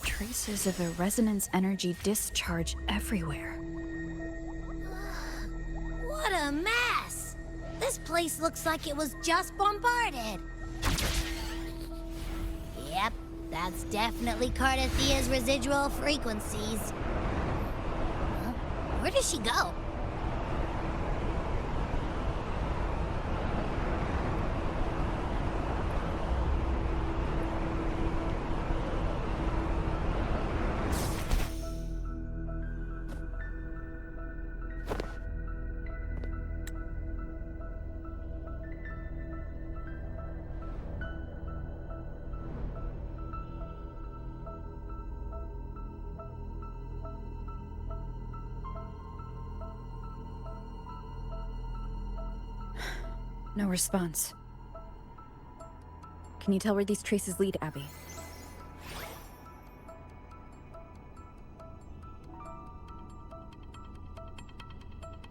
traces of a resonance energy discharge everywhere. What a mess! This place looks like it was just bombarded. Yep, that's definitely Cardathia's residual frequencies. Huh? Where does she go? No response. Can you tell where these traces lead, Abby?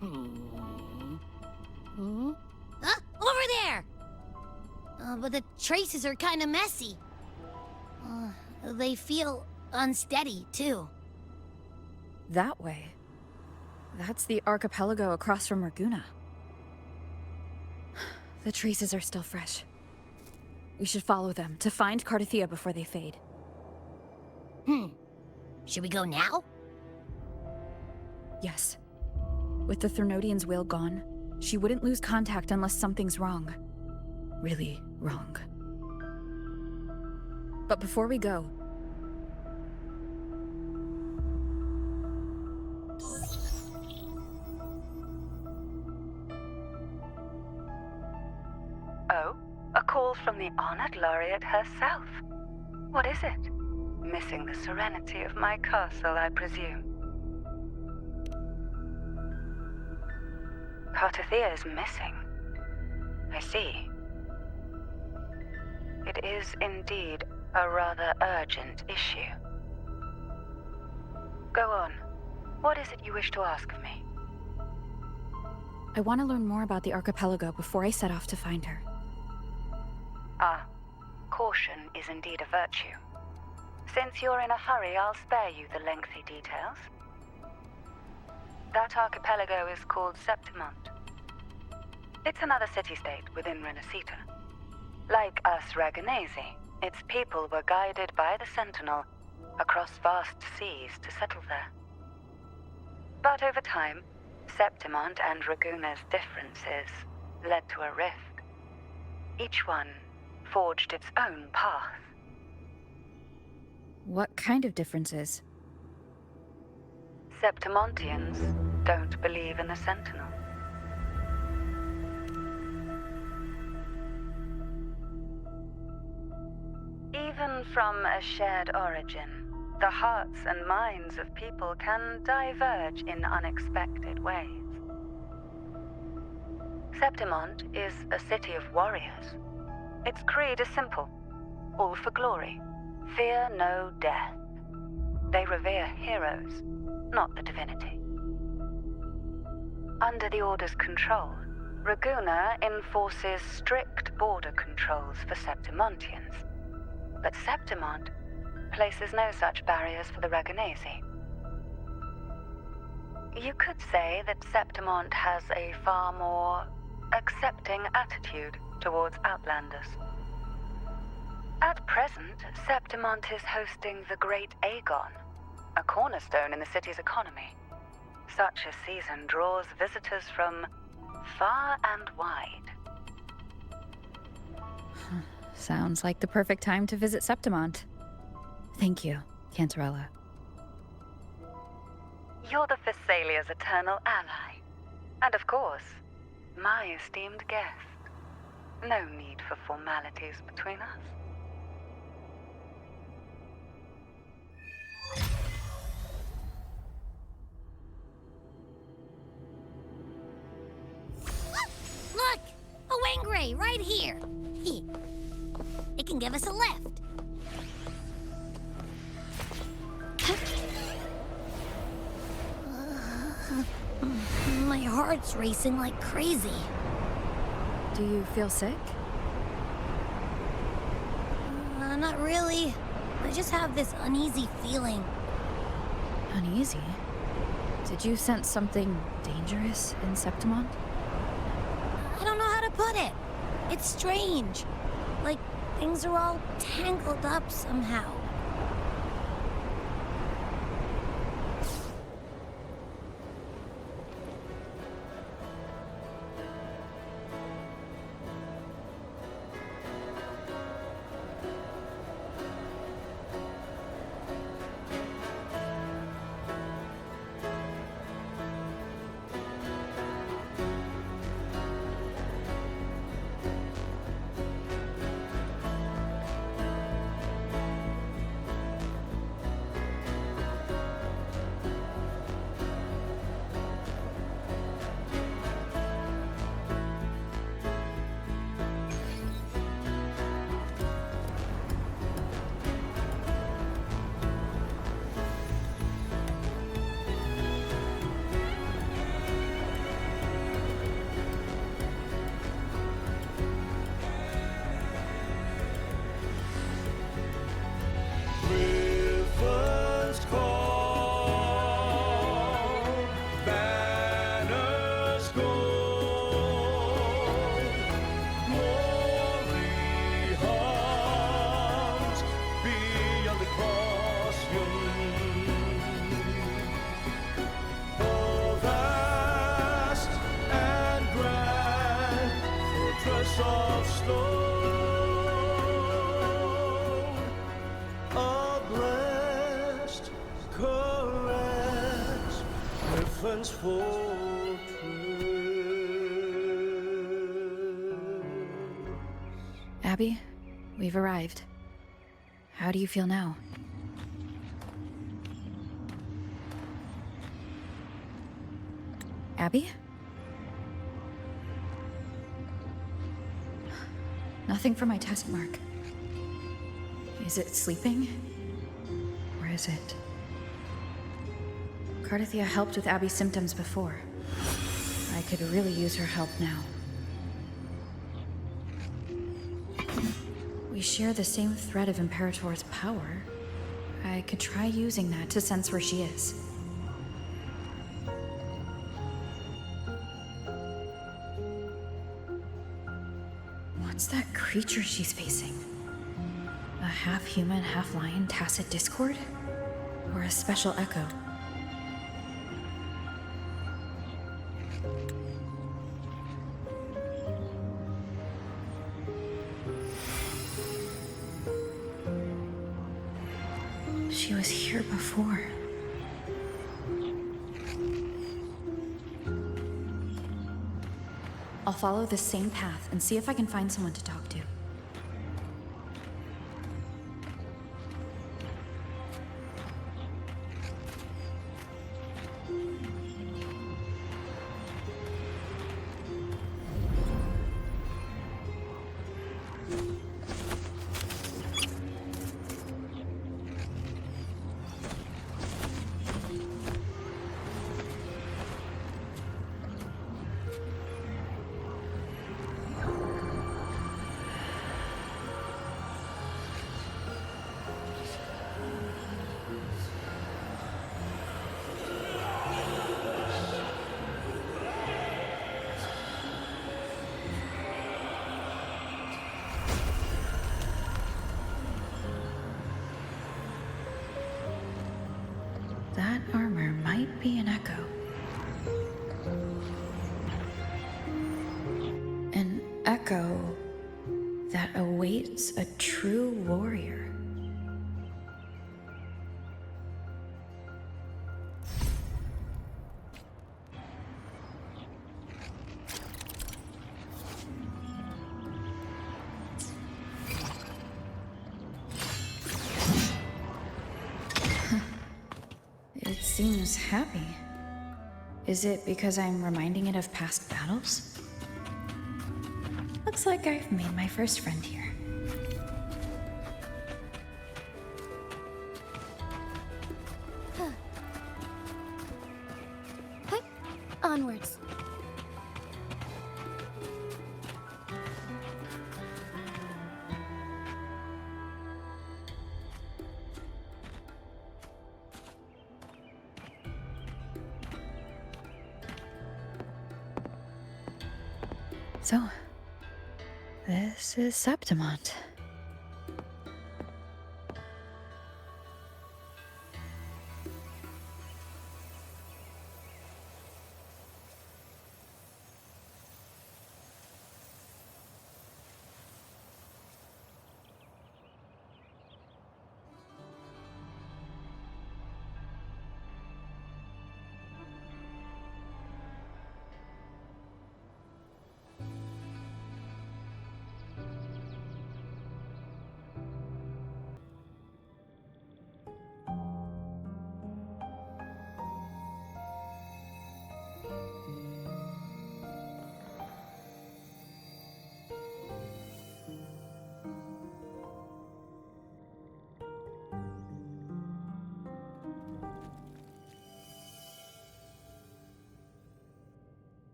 Huh? Over there! But the traces are kind of messy. They feel unsteady, too. That way. That's the archipelago across from Raguna. The traces are still fresh. We should follow them to find Cardathia before they fade. Should we go now? Yes. With the Thernodian's will gone, she wouldn't lose contact unless something's wrong. Really wrong. But before we go... Oh, a call from the honored laureate herself. What is it? Missing the serenity of my castle, I presume. Cardathia is missing. I see. It is indeed a rather urgent issue. Go on. What is it you wish to ask of me? I want to learn more about the archipelago before I set off to find her. Ah, caution is indeed a virtue. Since you're in a hurry, I'll spare you the lengthy details. That archipelago is called Septimont. It's another city-state within Renacita. Like us Raganesi, its people were guided by the Sentinel across vast seas to settle there. But over time, Septimont and Raguna's differences led to a rift. Each one forged its own path. What kind of differences? Septimontians don't believe in the Sentinel. Even from a shared origin, the hearts and minds of people can diverge in unexpected ways. Septimont is a city of warriors. Its creed is simple: all for glory, fear no death. They revere heroes, not the divinity. Under the Order's control, Raguna enforces strict border controls for Septimontians, but Septimont places no such barriers for the Raganesi. You could say that Septimont has a far more accepting attitude towards Outlanders. At present, Septimont is hosting the Great Aegon, a cornerstone in the city's economy. Such a season draws visitors from far and wide. Sounds like the perfect time to visit Septimont. Thank you, Cantarella. You're the Thessalia's eternal ally. And of course, my esteemed guest. No need for formalities between us. Look! A Wangray right here! It can give us a lift. My heart's racing like crazy. Do you feel sick? Not really. I just have this uneasy feeling. Uneasy? Did you sense something dangerous in Septimont? I don't know how to put it. It's strange. Like things are all tangled up somehow. Abby, we've arrived. How do you feel now? Abby? Nothing for my test mark. Is it sleeping? Or is it? Cardathia helped with Abby's symptoms before. I could really use her help now. We share the same thread of Imperator's power. I could try using that to sense where she is. What's that creature she's facing? A half-human, half-lion tacit discord? Or a special echo? She was here before. I'll follow the same path and see if I can find someone to talk to. That armor might be an echo. An echo that awaits a true warrior. It seems happy. Is it because I'm reminding it of past battles? Looks like I've made my first friend here. Onwards. So, this is Septimont.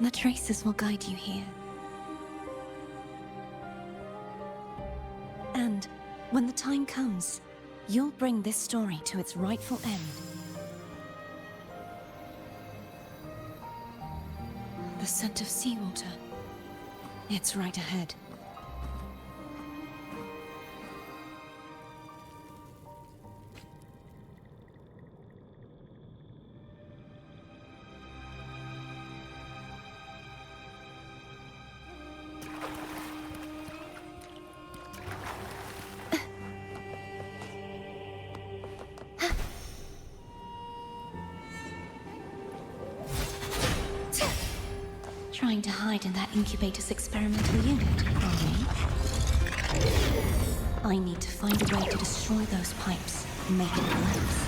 The traces will guide you here. And when the time comes, you'll bring this story to its rightful end. The scent of seawater. It's right ahead. Trying to hide in that incubator's experimental unit, are we? I need to find a way to destroy those pipes and make it collapse.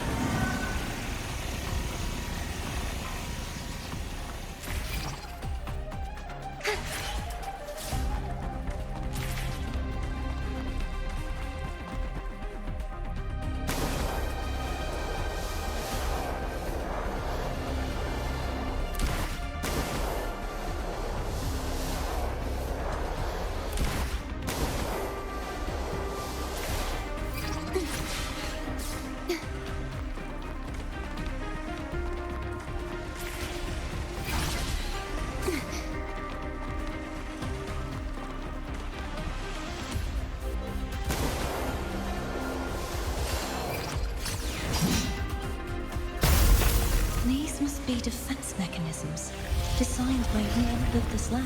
These must be defense mechanisms, designed by whoever built this lab.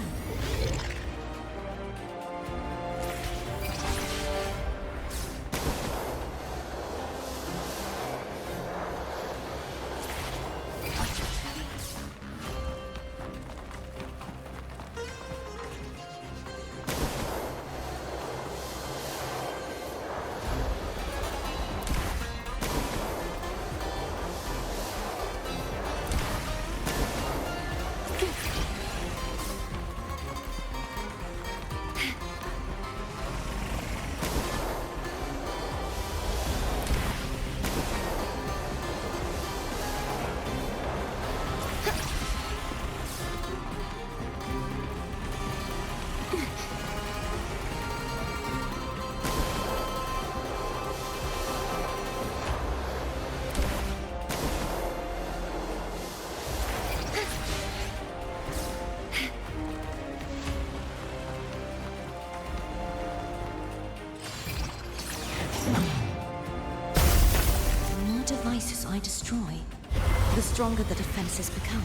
The more devices I destroy, the stronger the defenses become.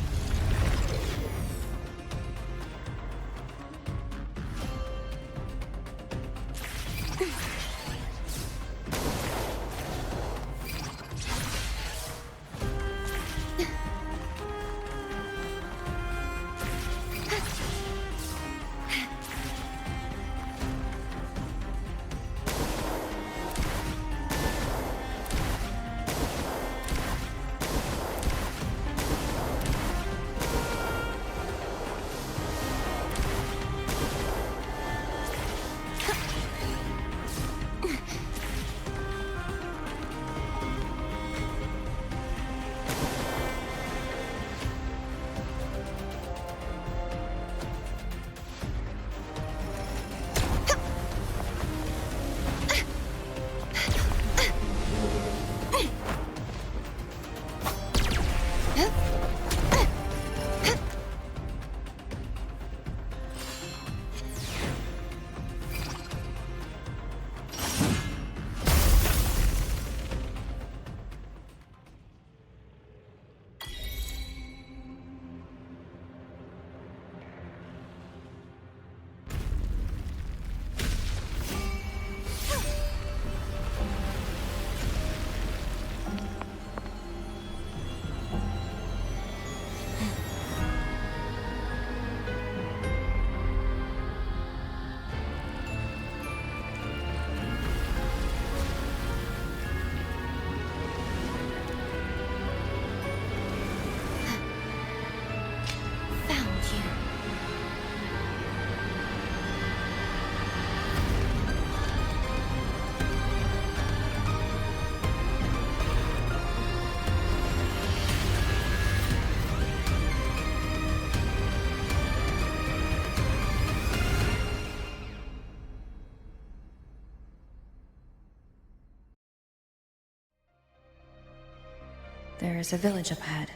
There's a village up ahead.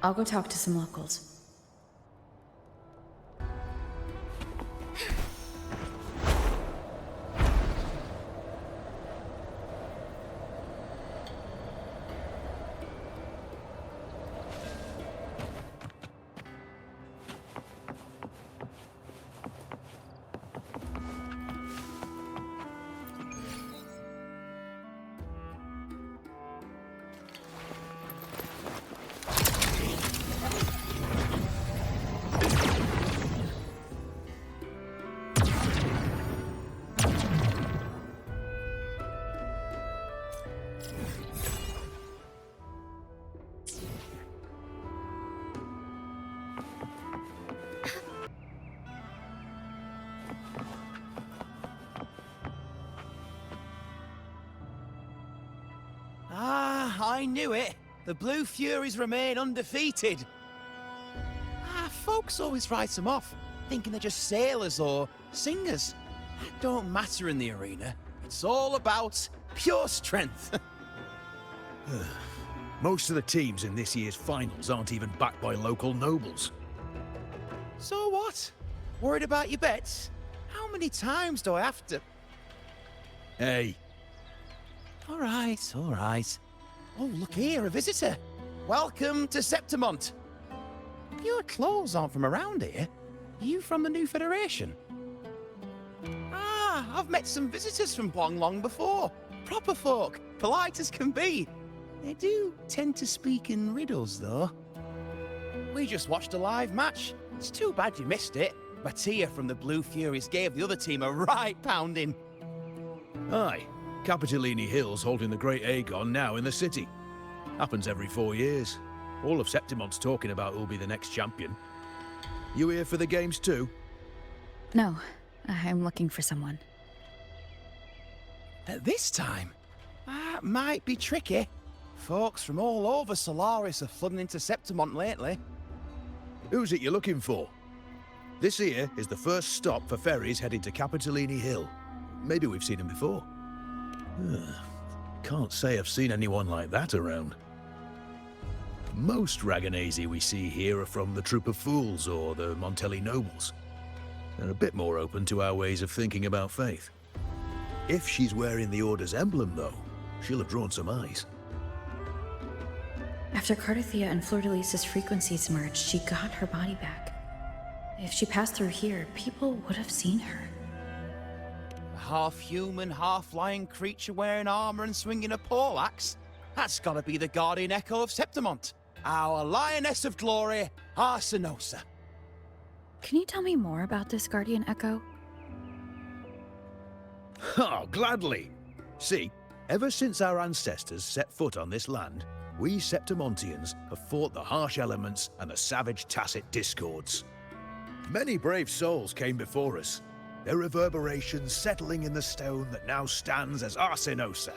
I'll go talk to some locals. I knew it. The Blue Furies remain undefeated. Folks always write them off, thinking they're just sailors or singers. That don't matter in the arena. It's all about pure strength. Most of the teams in this year's finals aren't even backed by local nobles. So what? Worried about your bets? How many times do I have to... Hey, All right, all right. Oh, look here, a visitor. Welcome to Septimont. Your clothes aren't from around here. Are you from the New Federation? I've met some visitors from Bonglong before. Proper folk, polite as can be. They do tend to speak in riddles, though. We just watched a live match. It's too bad you missed it. Mattia from the Blue Furies gave the other team a right pounding. aye. Capitolini Hill's holding the Great Aegon now in the city. Happens every 4 years. All of Septimont's talking about who'll be the next champion. You here for the games too? No, I'm looking for someone. At this time? That might be tricky. Folks from all over Solaris are flooding into Septimont lately. Who's it you're looking for? This here is the first stop for ferries heading to Capitolini Hill. Maybe we've seen him before. Can't say I've seen anyone like that around. Most Raganesi we see here are from the Troop of Fools or the Montelli Nobles. They're a bit more open to our ways of thinking about faith. If she's wearing the Order's emblem, though, she'll have drawn some eyes. After Cardathia and Fleur-de-Lis's frequencies merged, she got her body back. If she passed through here, people would have seen her. A half-human, half-lion creature wearing armor and swinging a poleaxe? That's gotta be the Guardian Echo of Septimont. Our Lioness of Glory, Arsinosa. Can you tell me more about this Guardian Echo? Oh, gladly! See, ever since our ancestors set foot on this land, we Septimontians have fought the harsh elements and the savage tacit discords. Many brave souls came before us, their reverberations settling in the stone that now stands as Arsinosa.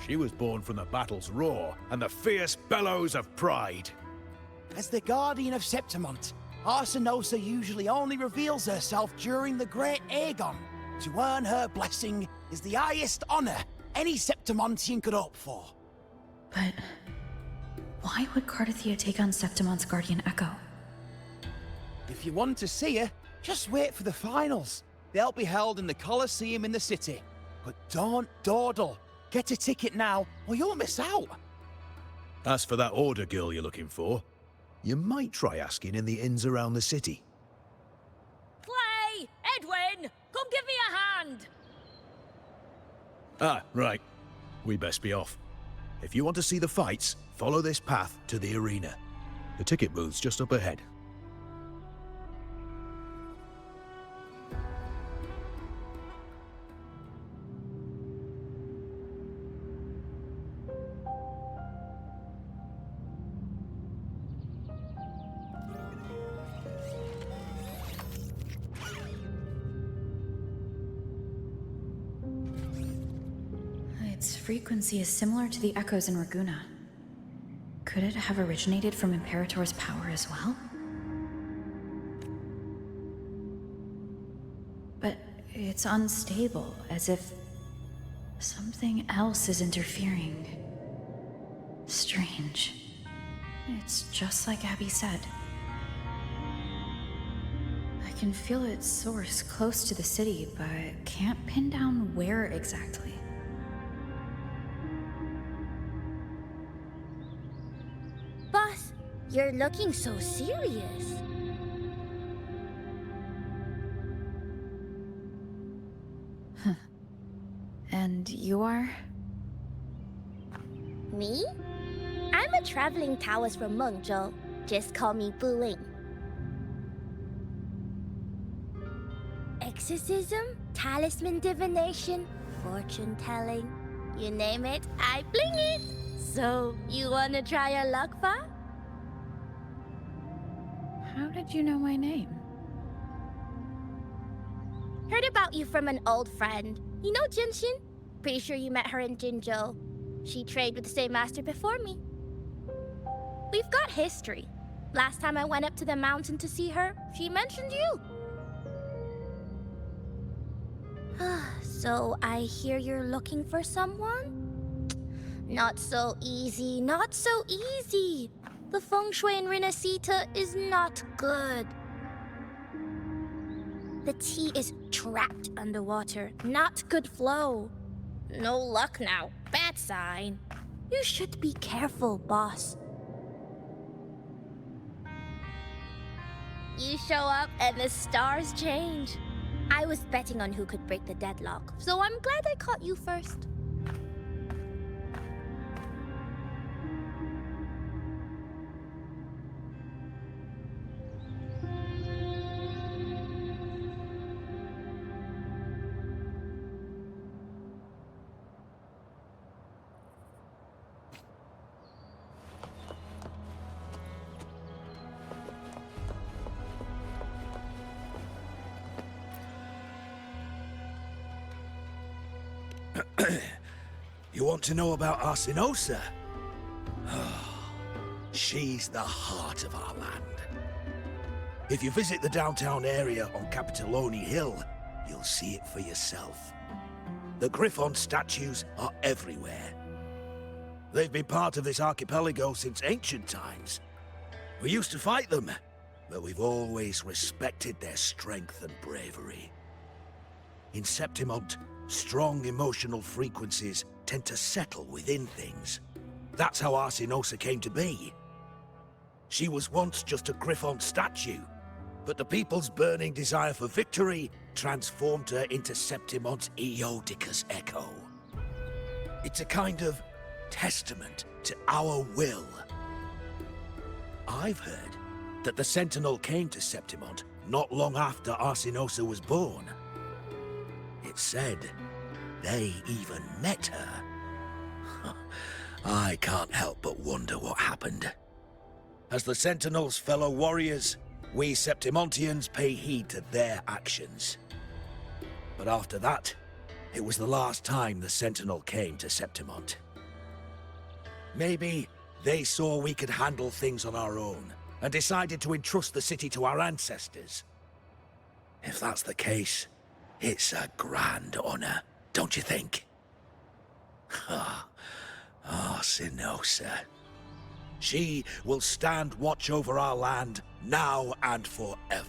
She was born from the battle's roar and the fierce bellows of pride. As the Guardian of Septimont, Arsinosa usually only reveals herself during the Great Aegon. To earn her blessing is the highest honor any Septimontian could hope for. But why would Cardathia take on Septimont's Guardian Echo? If you want to see her, just wait for the finals. They'll be held in the Colosseum in the city. But don't dawdle. Get a ticket now, or you'll miss out. As for that Order girl you're looking for, you might try asking in the inns around the city. Clay! Edwin! Come give me a hand! Ah, right. We best be off. If you want to see the fights, follow this path to the arena. The ticket booth's just up ahead. Its frequency is similar to the echoes in Raguna. Could it have originated from Imperator's power as well? But it's unstable, as if something else is interfering. Strange. It's just like Abby said. I can feel its source close to the city, but can't pin down where exactly. Boss, you're looking so serious. And you are? Me? I'm a traveling Taoist from Mengzhou. Just call me Buing. Exorcism, talisman divination, fortune telling. You name it, I bling it. So, you wanna try your luck, Fa? How did you know my name? Heard about you from an old friend. You know Jinshin? Pretty sure you met her in Jinzhou. She trained with the same master before me. We've got history. Last time I went up to the mountain to see her, she mentioned you. So I hear you're looking for someone? Not so easy, not so easy. The feng shui in Renacita is not good. The tea is trapped underwater, not good flow. No luck now, bad sign. You should be careful, boss. You show up and the stars change. I was betting on who could break the deadlock, so I'm glad I caught you first. You want to know about Arsinosa? She's the heart of our land. If you visit the downtown area on Capitoloni Hill, you'll see it for yourself. The Griffon statues are everywhere. They've been part of this archipelago since ancient times. We used to fight them, but we've always respected their strength and bravery. In Septimont, strong emotional frequencies tend to settle within things. That's how Arsinosa came to be. She was once just a Griffon statue, but the people's burning desire for victory transformed her into Septimont's Eodica's echo. It's a kind of testament to our will. I've heard that the Sentinel came to Septimont not long after Arsinosa was born. It's said they even met her. I can't help but wonder what happened. As the Sentinel's fellow warriors, we Septimontians pay heed to their actions. But after that, it was the last time the Sentinel came to Septimont. Maybe they saw we could handle things on our own, and decided to entrust the city to our ancestors. If that's the case, it's a grand honor, don't you think? Arsinosa. She will stand watch over our land now and forever.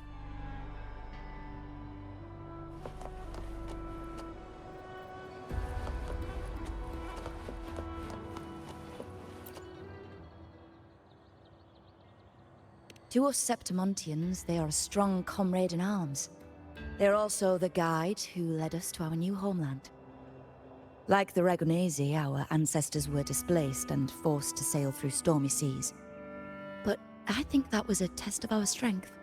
To us Septimontians, they are a strong comrade in arms. They're also the guide who led us to our new homeland. Like the Ragonesi, our ancestors were displaced and forced to sail through stormy seas. But I think that was a test of our strength.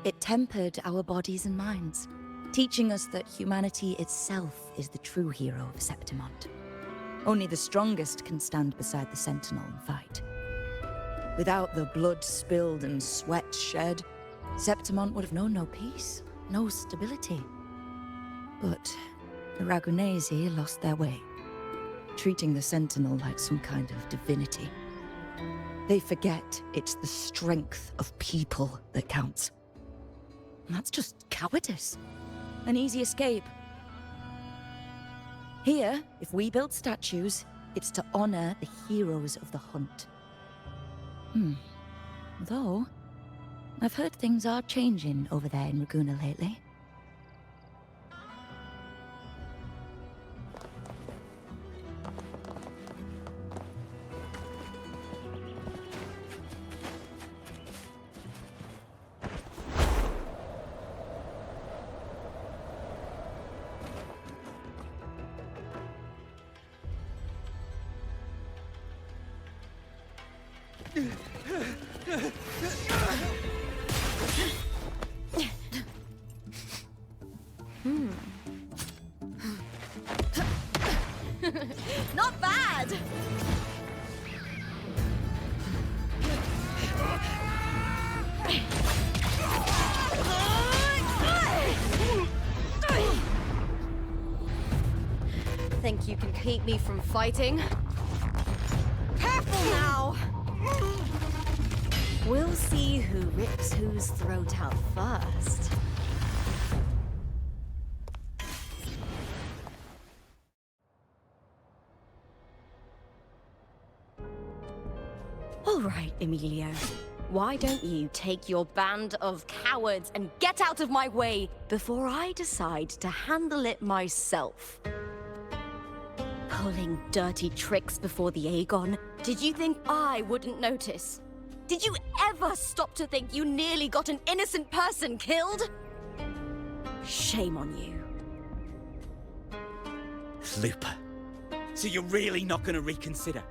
It tempered our bodies and minds, teaching us that humanity itself is the true hero of Septimont. Only the strongest can stand beside the Sentinel and fight. Without the blood spilled and sweat shed, Septimont would have known no peace, no stability. But the Ragonesi lost their way, treating the Sentinel like some kind of divinity. They forget it's the strength of people that counts. And that's just cowardice. An easy escape. Here, if we build statues, It's to honor the heroes of the hunt. Though, I've heard things are changing over there in Raguna lately. Not bad! Think you can keep me from fighting? Careful now! We'll see who rips whose throat out first. All right, Emilio. Why don't you take your band of cowards and get out of my way before I decide to handle it myself? Pulling dirty tricks before the Aegon? Did you think I wouldn't notice? Did you ever stop to think you nearly got an innocent person killed? Shame on you. Looper. So you're really not gonna reconsider?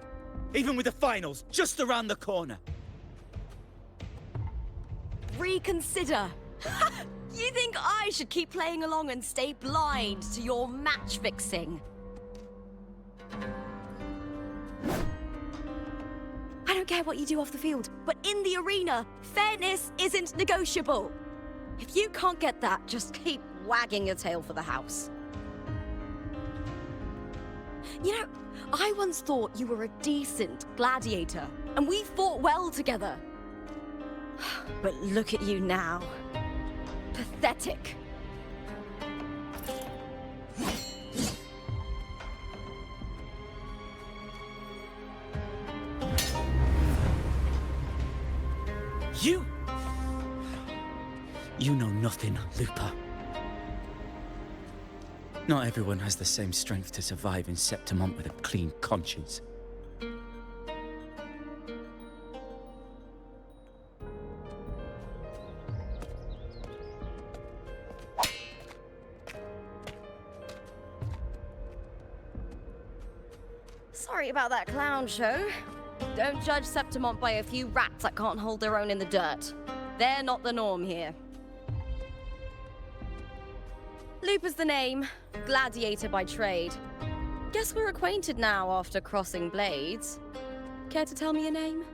Even with the finals just around the corner? Reconsider. You think I should keep playing along and stay blind to your match fixing? I don't care what you do off the field, but in the arena, fairness isn't negotiable. If you can't get that, just keep wagging your tail for the house. You know, I once thought you were a decent gladiator, and we fought well together. But look at you now. Pathetic. You know nothing, Looper. Not everyone has the same strength to survive in Septimont with a clean conscience. Sorry about that clown show. Don't judge Septimont by a few rats that can't hold their own in the dirt. They're not the norm here. Looper's the name, gladiator by trade. Guess we're acquainted now after crossing blades. Care to tell me your name?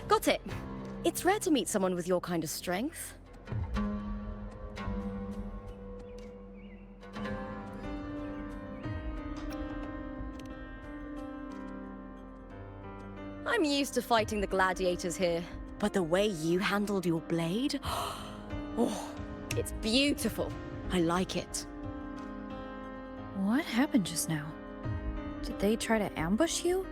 Got it. It's rare to meet someone with your kind of strength. I'm used to fighting the gladiators here, but the way you handled your blade... Oh, it's beautiful. I like it. What happened just now? Did they try to ambush you?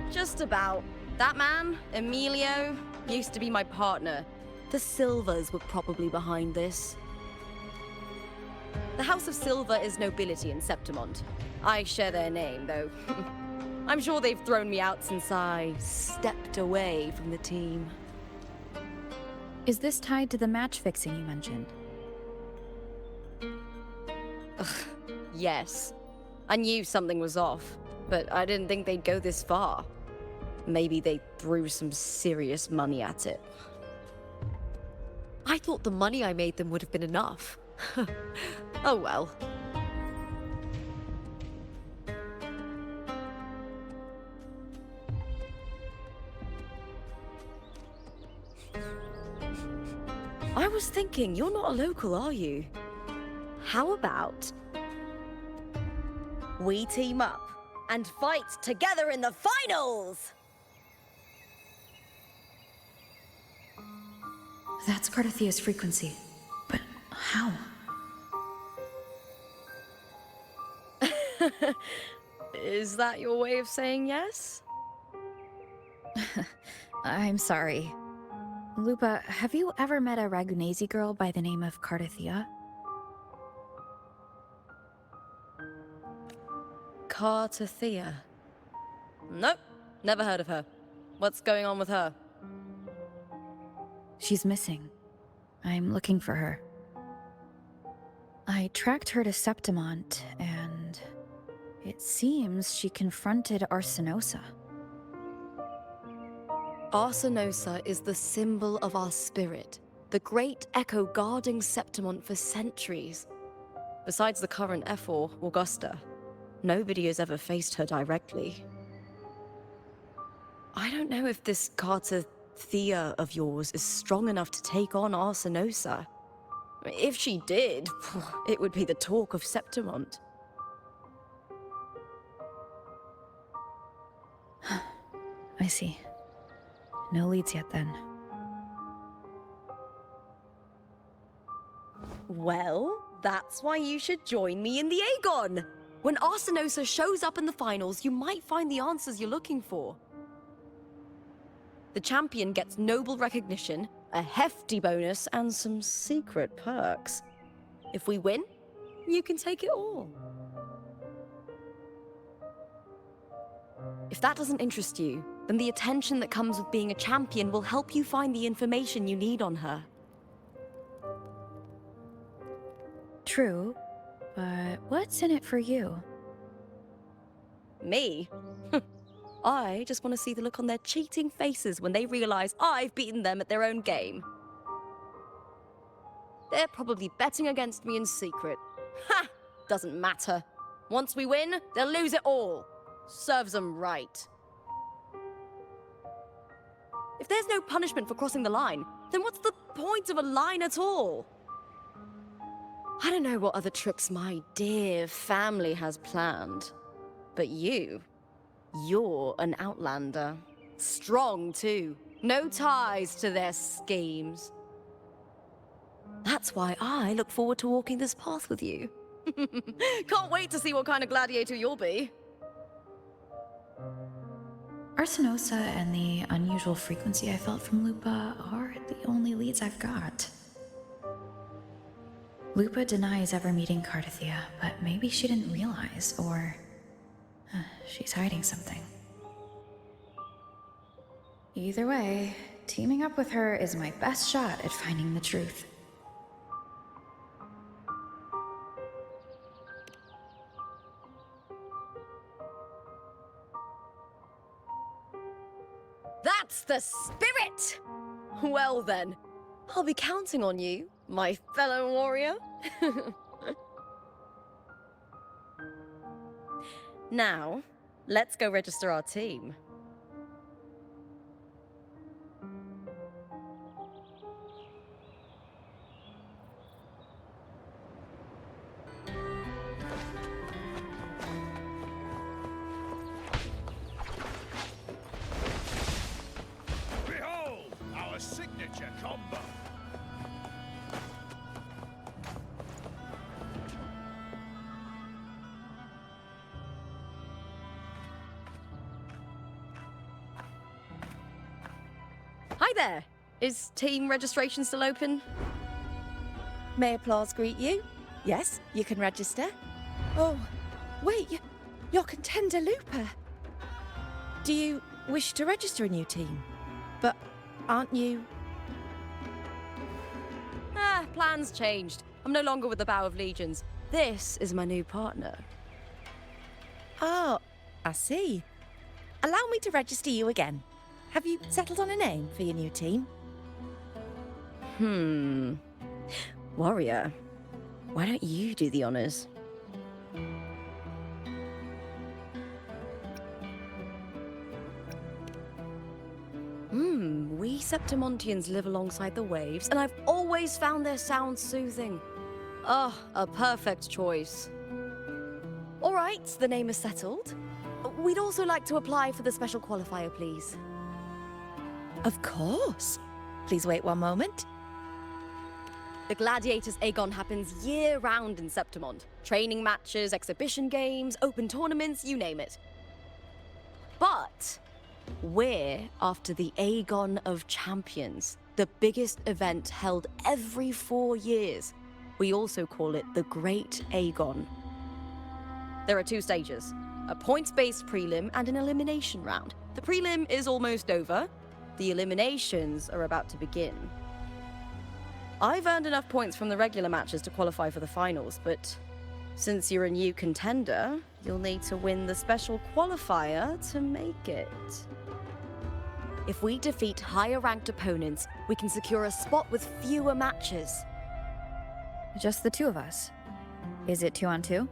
Just about. That man, Emilio, used to be my partner. The Silvers were probably behind this. The House of Silver is nobility in Septimont. I share their name, though. I'm sure they've thrown me out since I stepped away from the team. Is this tied to the match fixing you mentioned? Ugh, yes. I knew something was off, but I didn't think they'd go this far. Maybe they threw some serious money at it. I thought the money I made them would have been enough. Oh well. I was thinking, you're not a local, are you? How about we team up and fight together in the finals? That's Cardathia's frequency. But how? Is that your way of saying yes? I'm sorry. Lupa, have you ever met a Ragunesi girl by the name of Cardathia? Cardathia? Nope, never heard of her. What's going on with her? She's missing. I'm looking for her. I tracked her to Septimont, and it seems she confronted Arsenosa. Arsenosa is the symbol of our spirit, the great echo guarding Septimont for centuries. Besides the current F4, Augusta, nobody has ever faced her directly. I don't know if this Cardathia of yours is strong enough to take on Arsenosa. If she did, it would be the talk of Septimont. I see. No leads yet, then. Well, that's why you should join me in the Aegon! When Arsenosa shows up in the finals, you might find the answers you're looking for. The champion gets noble recognition, a hefty bonus, and some secret perks. If we win, you can take it all. If that doesn't interest you, then the attention that comes with being a champion will help you find the information you need on her. True, but what's in it for you? Me? I just want to see the look on their cheating faces when they realize I've beaten them at their own game. They're probably betting against me in secret. Ha! Doesn't matter. Once we win, they'll lose it all. Serves them right. If there's no punishment for crossing the line, then what's the point of a line at all? I don't know what other tricks my dear family has planned, but you're an outlander. Strong, too. No ties to their schemes. That's why I look forward to walking this path with you. Can't wait to see what kind of gladiator you'll be. Arsenosa and the unusual frequency I felt from Lupa are the only leads I've got. Lupa denies ever meeting Cardathia, but maybe she didn't realize, or she's hiding something. Either way, teaming up with her is my best shot at finding the truth. That's the spirit! Well then, I'll be counting on you, my fellow warrior. Now, let's go register our team. Behold, our signature combo. Hi there! Is team registration still open? May applause greet you? Yes, you can register. Oh, wait, you're contender Lupa. Do you wish to register a new team? But aren't you... Plans changed. I'm no longer with the Bow of Legions. This is my new partner. Oh, I see. Allow me to register you again. Have you settled on a name for your new team? Warrior, why don't you do the honors? We Septimontians live alongside the waves, and I've always found their sound soothing. Ah, a perfect choice. All right, the name is settled. We'd also like to apply for the special qualifier, please. Of course. Please wait one moment. The Gladiators Aegon happens year-round in Septimont. Training matches, exhibition games, open tournaments, you name it. But we're after the Aegon of Champions, the biggest event held every 4 years. We also call it the Great Aegon. There are 2 stages, a points-based prelim and an elimination round. The prelim is almost over. The eliminations are about to begin. I've earned enough points from the regular matches to qualify for the finals, but since you're a new contender, you'll need to win the special qualifier to make it. If we defeat higher-ranked opponents, we can secure a spot with fewer matches. Just the 2 of us. Is it 2-on-2?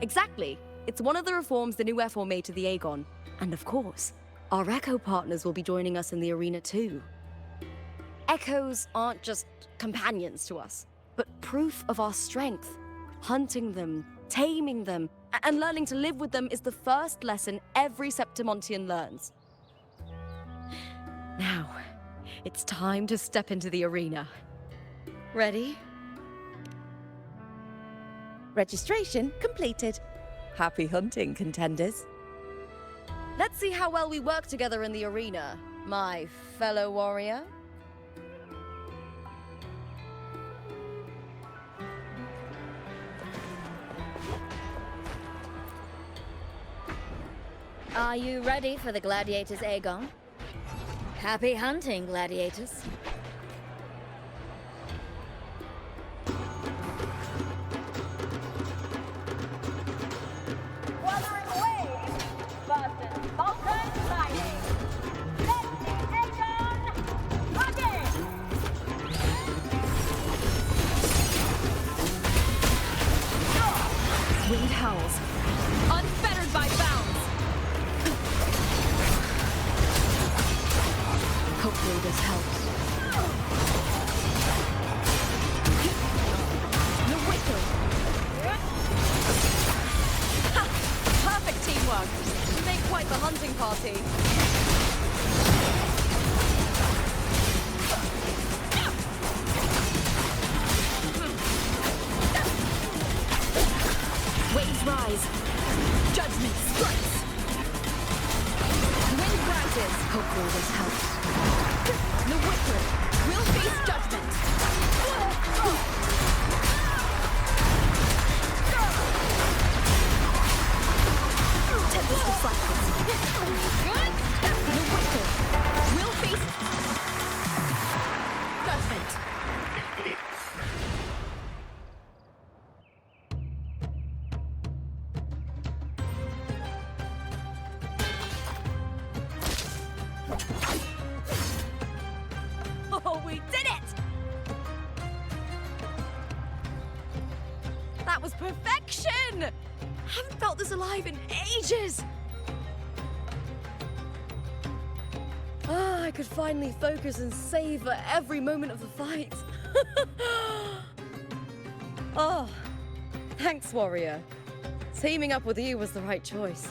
Exactly. It's one of the reforms the new F4 made to the Aegon. And of course, our Echo partners will be joining us in the arena too. Echoes aren't just companions to us, but proof of our strength. Hunting them, taming them, and learning to live with them is the first lesson every Septimontian learns. Now, it's time to step into the arena. Ready? Registration completed. Happy hunting, contenders. Let's see how well we work together in the arena, my fellow warrior. Are you ready for the Gladiators Aegon? Happy hunting, Gladiators. Wuthering Waves versus Vulcan Lightning. Let the Aegon begin! Wind howls, unfettered by bounds. Hopefully this helps. The whistle. Ha! Perfect teamwork. You make quite the hunting party. Waves rise. Judgment strikes. Wind rises. Hopefully this helps. The Whisper will face judgment. Tempest reflections. The Whisper will face judgment. Oh, we did it! That was perfection! Haven't felt this alive in ages! I could finally focus and savor every moment of the fight. Oh, thanks, warrior. Teaming up with you was the right choice.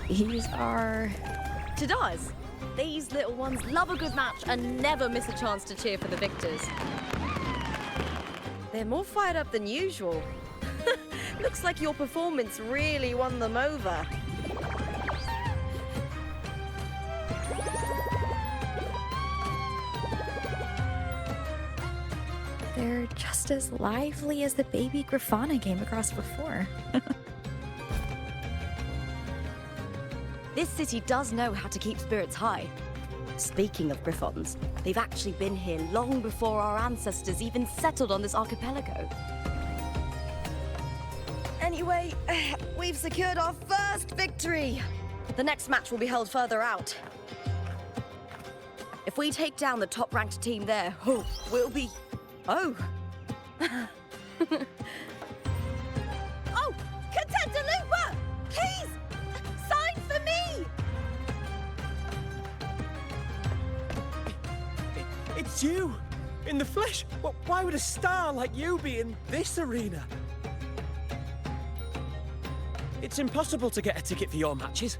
These are... Tadars. These little ones love a good match and never miss a chance to cheer for the victors. They're more fired up than usual. Looks like your performance really won them over. They're just as lively as the baby Grafana came across before. This city does know how to keep spirits high. Speaking of Griffons, they've actually been here long before our ancestors even settled on this archipelago. Anyway, we've secured our first victory. The next match will be held further out. If we take down the top-ranked team there, we'll be... Oh! Oh! Contender Looper! Please! Sign for me! It's you! In the flesh! Why would a star like you be in this arena? It's impossible to get a ticket for your matches.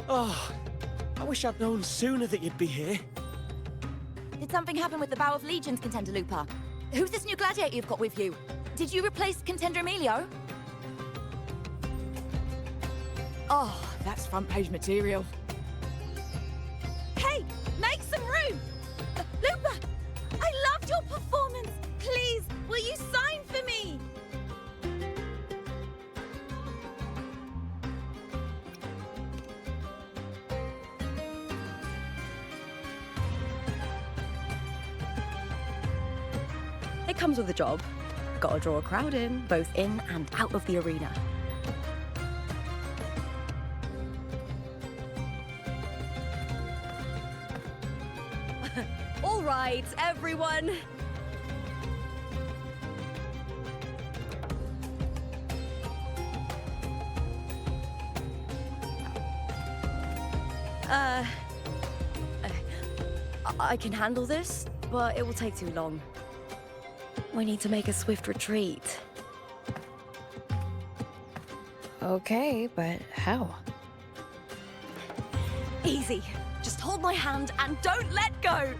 Oh, I wish I'd known sooner that you'd be here. Did something happen with the Bow of Legions, Contender Looper? Who's this new gladiator you've got with you? Did you replace Contender Emilio? Oh, that's front page material. Hey, make some room! Looper, I loved your performance. Please, will you sign for me? It comes with the job. Gotta draw a crowd in, both in and out of the arena. All right, everyone. I can handle this, but it will take too long. We need to make a swift retreat. Okay, but how? Easy. Just hold my hand and don't let go.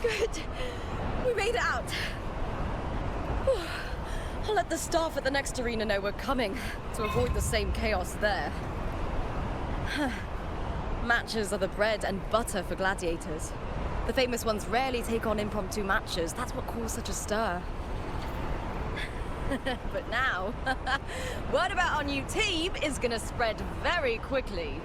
Good. We made it out. Whew. I'll let the staff at the next arena know we're coming to avoid the same chaos there. Matches are the bread and butter for gladiators. The famous ones rarely take on impromptu matches. That's what caused such a stir. But now, word about our new team is gonna spread very quickly.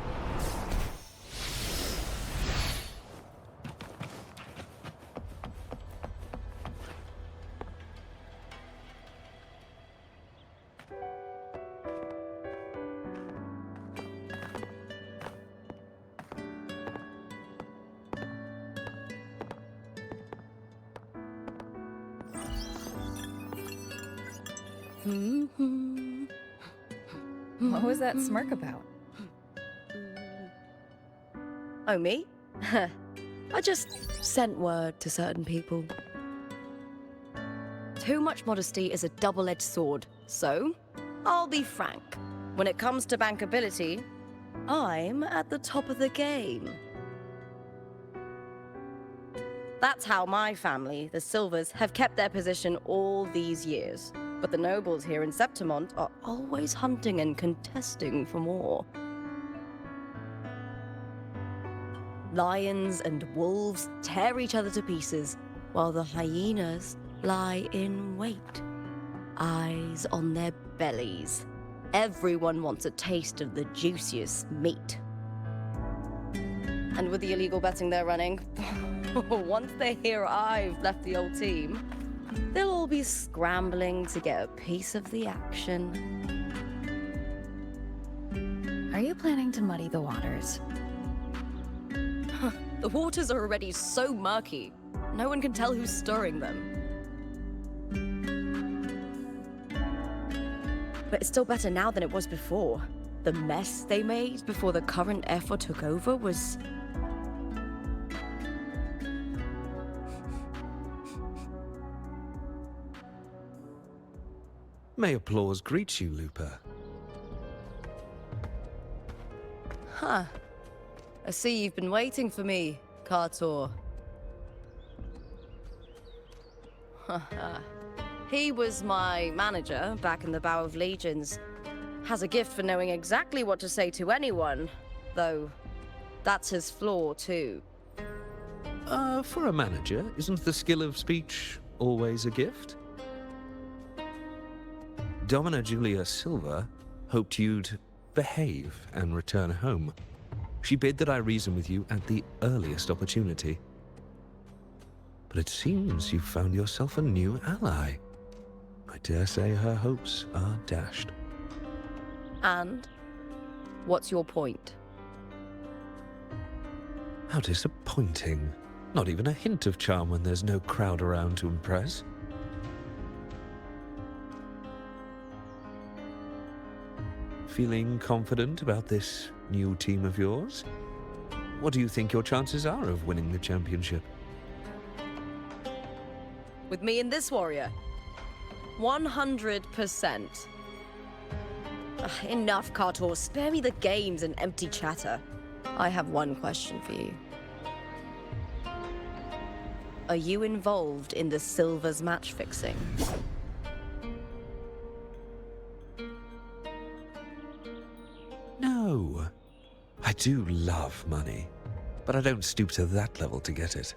What was that smirk about? Oh, me? I just sent word to certain people. Too much modesty is a double-edged sword, so I'll be frank. When it comes to bankability, I'm at the top of the game. That's how my family, the Silvers, have kept their position all these years. But the nobles here in Septimont are always hunting and contesting for more. Lions and wolves tear each other to pieces, while the hyenas lie in wait, eyes on their bellies. Everyone wants a taste of the juiciest meat. And with the illegal betting they're running, once they hear I've left the old team, they'll all be scrambling to get a piece of the action. Are you planning to muddy the waters? The waters are already so murky, no one can tell who's stirring them. But it's still better now than it was before. The mess they made before the current effort took over was... May applause greet you, Looper. Huh. I see you've been waiting for me, Kartor. He was my manager back in the Bow of Legions. Has a gift for knowing exactly what to say to anyone, though that's his flaw too. For a manager, isn't the skill of speech always a gift? Domina Julia Silva hoped you'd behave and return home. She bid that I reason with you at the earliest opportunity. But it seems you've found yourself a new ally. I dare say her hopes are dashed. And? What's your point? How disappointing. Not even a hint of charm when there's no crowd around to impress. Feeling confident about this new team of yours? What do you think your chances are of winning the championship? With me and this warrior? 100%. Enough, Kartor. Spare me the games and empty chatter. I have one question for you. Are you involved in the Silver's match fixing? No. I do love money, but I don't stoop to that level to get it.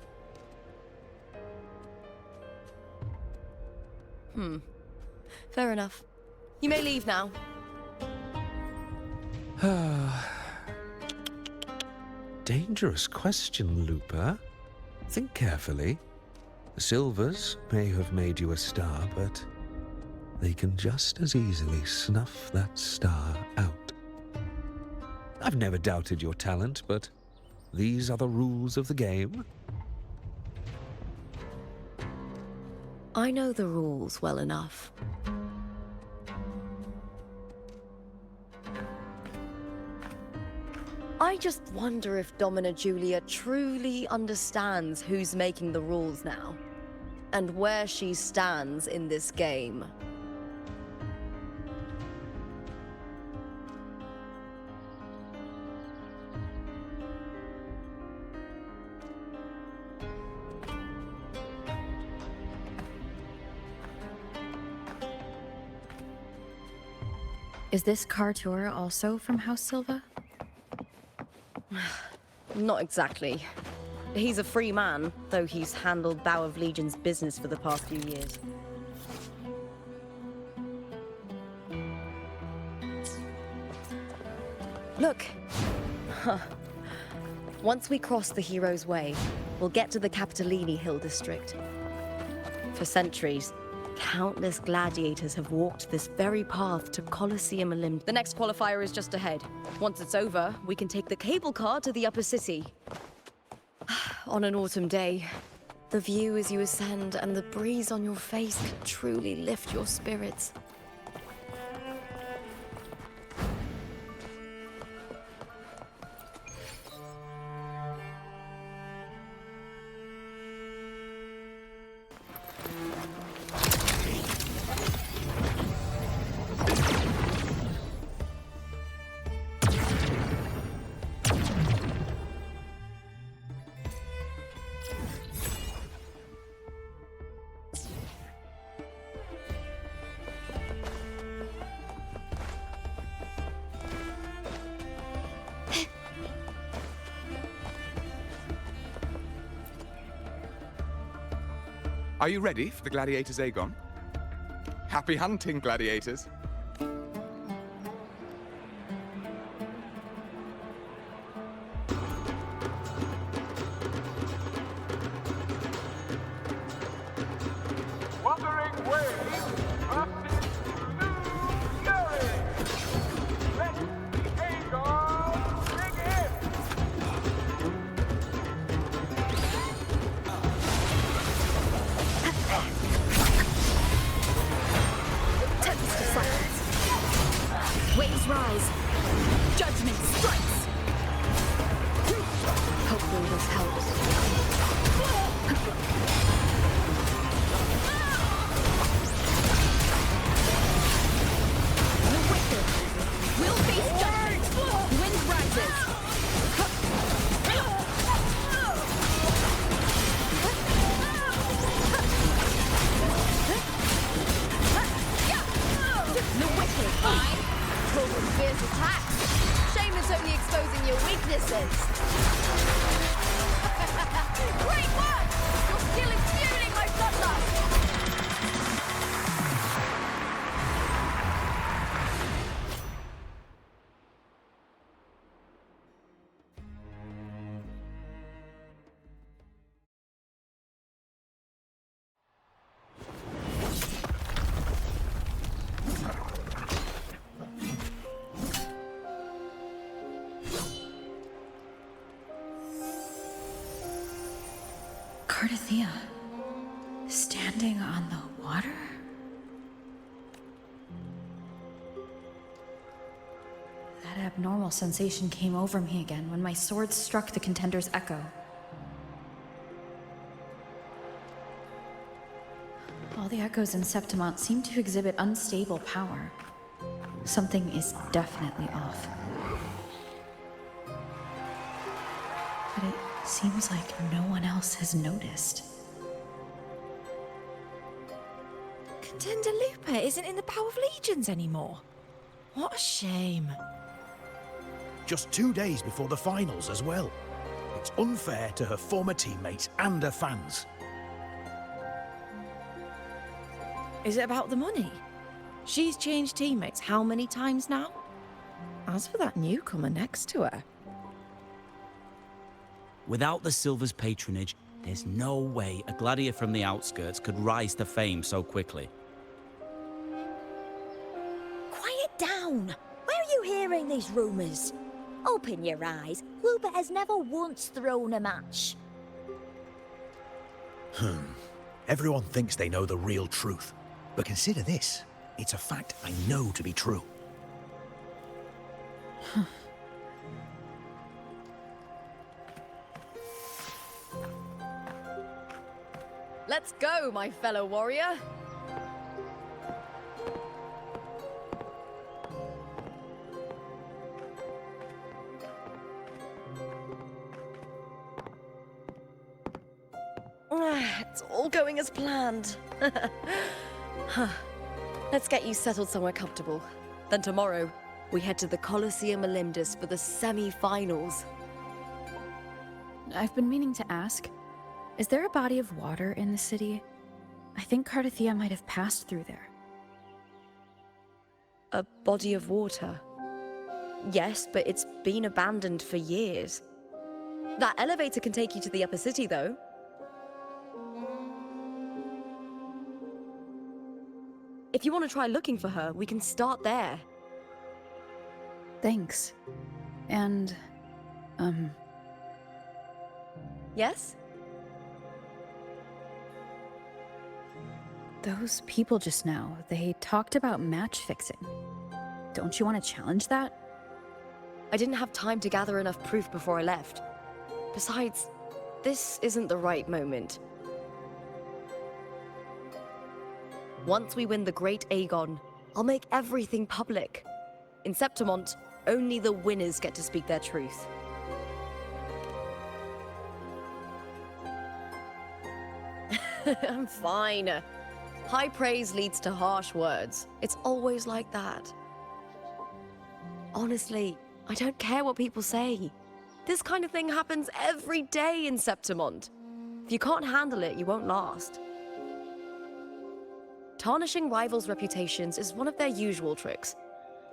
Fair enough. You may leave now. Dangerous question, Looper. Think carefully. The Silvers may have made you a star, but they can just as easily snuff that star out. I've never doubted your talent, but these are the rules of the game. I know the rules well enough. I just wonder if Domina Julia truly understands who's making the rules now, and where she stands in this game. Is this Kartor also from House Silva? Not exactly. He's a free man, though he's handled Bow of Legion's business for the past few years. Look! Once we cross the Hero's Way, we'll get to the Capitolini Hill district. For centuries, countless gladiators have walked this very path to Colosseum Olymp. The next qualifier is just ahead. Once it's over, we can take the cable car to the upper city. On an autumn day, the view as you ascend and the breeze on your face can truly lift your spirits. Are you ready for the Gladiators Aegon? Happy hunting, gladiators! Wuthering Waves versus Fury! Let the Aegon begin! Tempest of silence. Waves rise. Judgment strikes. Hopefully this helps. The wicked will face judgment. Wind rises. The wicked pull from fierce attacks. Shame it's only exposing your weaknesses. Great work! Your skill is fueling my bloodlust. Cardathea, standing on the water? That abnormal sensation came over me again when my sword struck the contender's echo. All the echoes in Septimont seem to exhibit unstable power. Something is definitely off. But it seems like no one else has noticed. Contender Lupa isn't in the Power of Legions anymore. What a shame. Just 2 days before the finals as well. It's unfair to her former teammates and her fans. Is it about the money? She's changed teammates how many times now? As for that newcomer next to her... Without the Silver's patronage, there's no way a gladiator from the outskirts could rise to fame so quickly. Quiet down! Where are you hearing these rumours? Open your eyes. Lupa has never once thrown a match. Everyone thinks they know the real truth. But consider this. It's a fact I know to be true. Let's go, my fellow warrior. It's all going as planned. Let's get you settled somewhere comfortable. Then tomorrow, we head to the Colosseum Olympus for the semi-finals. I've been meaning to ask, is there a body of water in the city? I think Cardathea might have passed through there. A body of water? Yes, but it's been abandoned for years. That elevator can take you to the upper city, though. If you want to try looking for her, we can start there. Thanks. And, Yes? those people just now, they talked about match fixing. Don't you want to challenge that? I didn't have time to gather enough proof before I left. Besides, this isn't the right moment. Once we win the Great Aegon, I'll make everything public. In Septimont, only the winners get to speak their truth. I'm fine. High praise leads to harsh words. It's always like that. Honestly, I don't care what people say. This kind of thing happens every day in Septimont. If you can't handle it, you won't last. Tarnishing rivals' reputations is one of their usual tricks.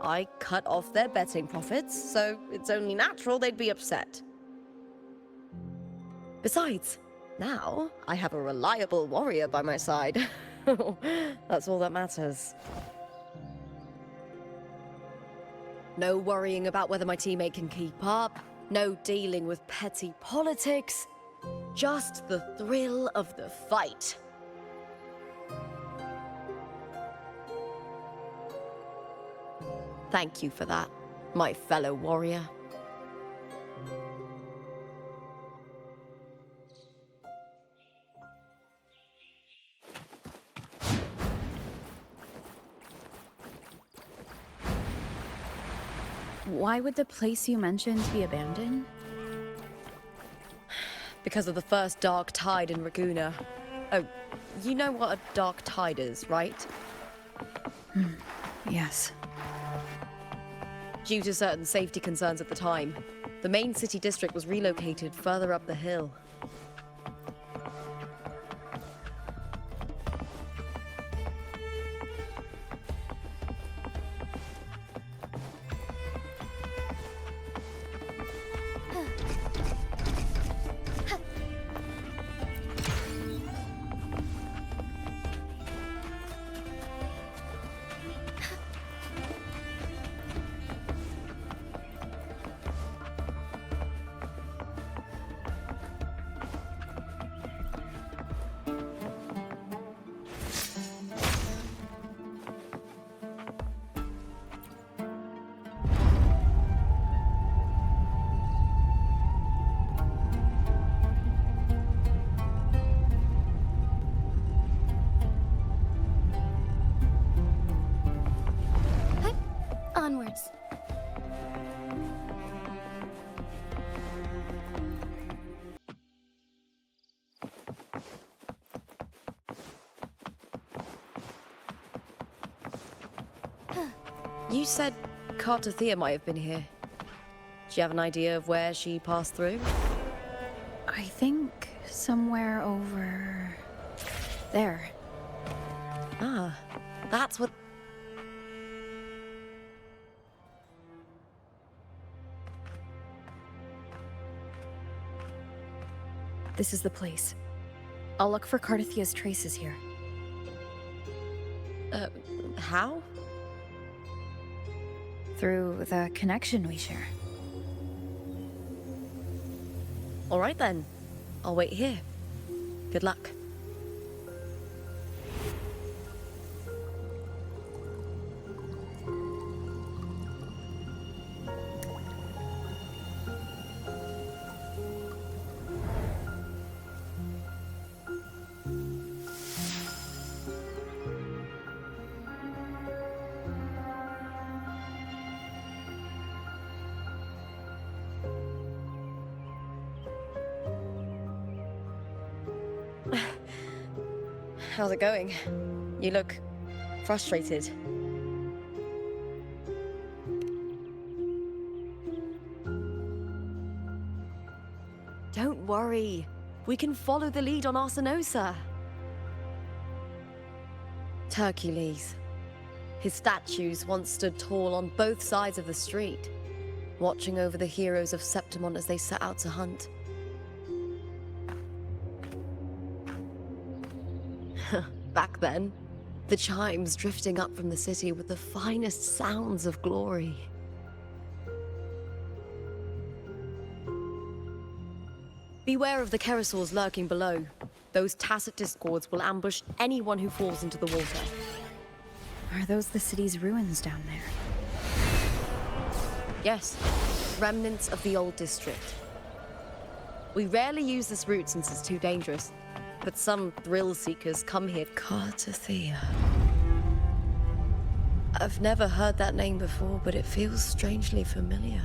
I cut off their betting profits, so it's only natural they'd be upset. Besides, now I have a reliable warrior by my side. That's all that matters. No worrying about whether my teammate can keep up, no dealing with petty politics, just the thrill of the fight. Thank you for that, my fellow warrior. Why would the place you mentioned be abandoned? Because of the first dark tide in Raguna. Oh, you know what a dark tide is, right? Yes. Due to certain safety concerns at the time, the main city district was relocated further up the hill. You said Cartothea might have been here. Do you have an idea of where she passed through? I think somewhere over there. Ah, that's what... This is the place. I'll look for Cartothea's traces here. How? Through the connection we share. All right then. I'll wait here. Good luck. How's it going? You look frustrated. Don't worry. We can follow the lead on Arsinosa. Hercules. His statues once stood tall on both sides of the street, watching over the heroes of Septimon as they set out to hunt. Back then, the chimes drifting up from the city with the finest sounds of glory. Beware of the Kerosaurs lurking below. Those tacit discords will ambush anyone who falls into the water. Are those the city's ruins down there? Yes, remnants of the old district. We rarely use this route since it's too dangerous, but some thrill-seekers come here. Cartothea. I've never heard that name before, but it feels strangely familiar.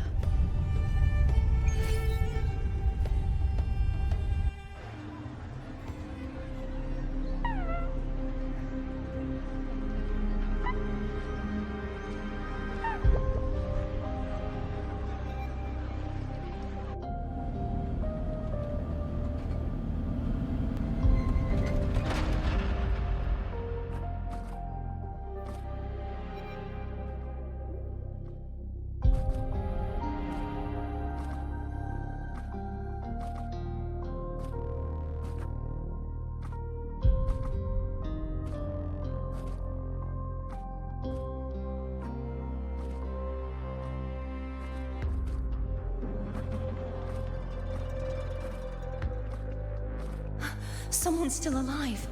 Someone's still alive.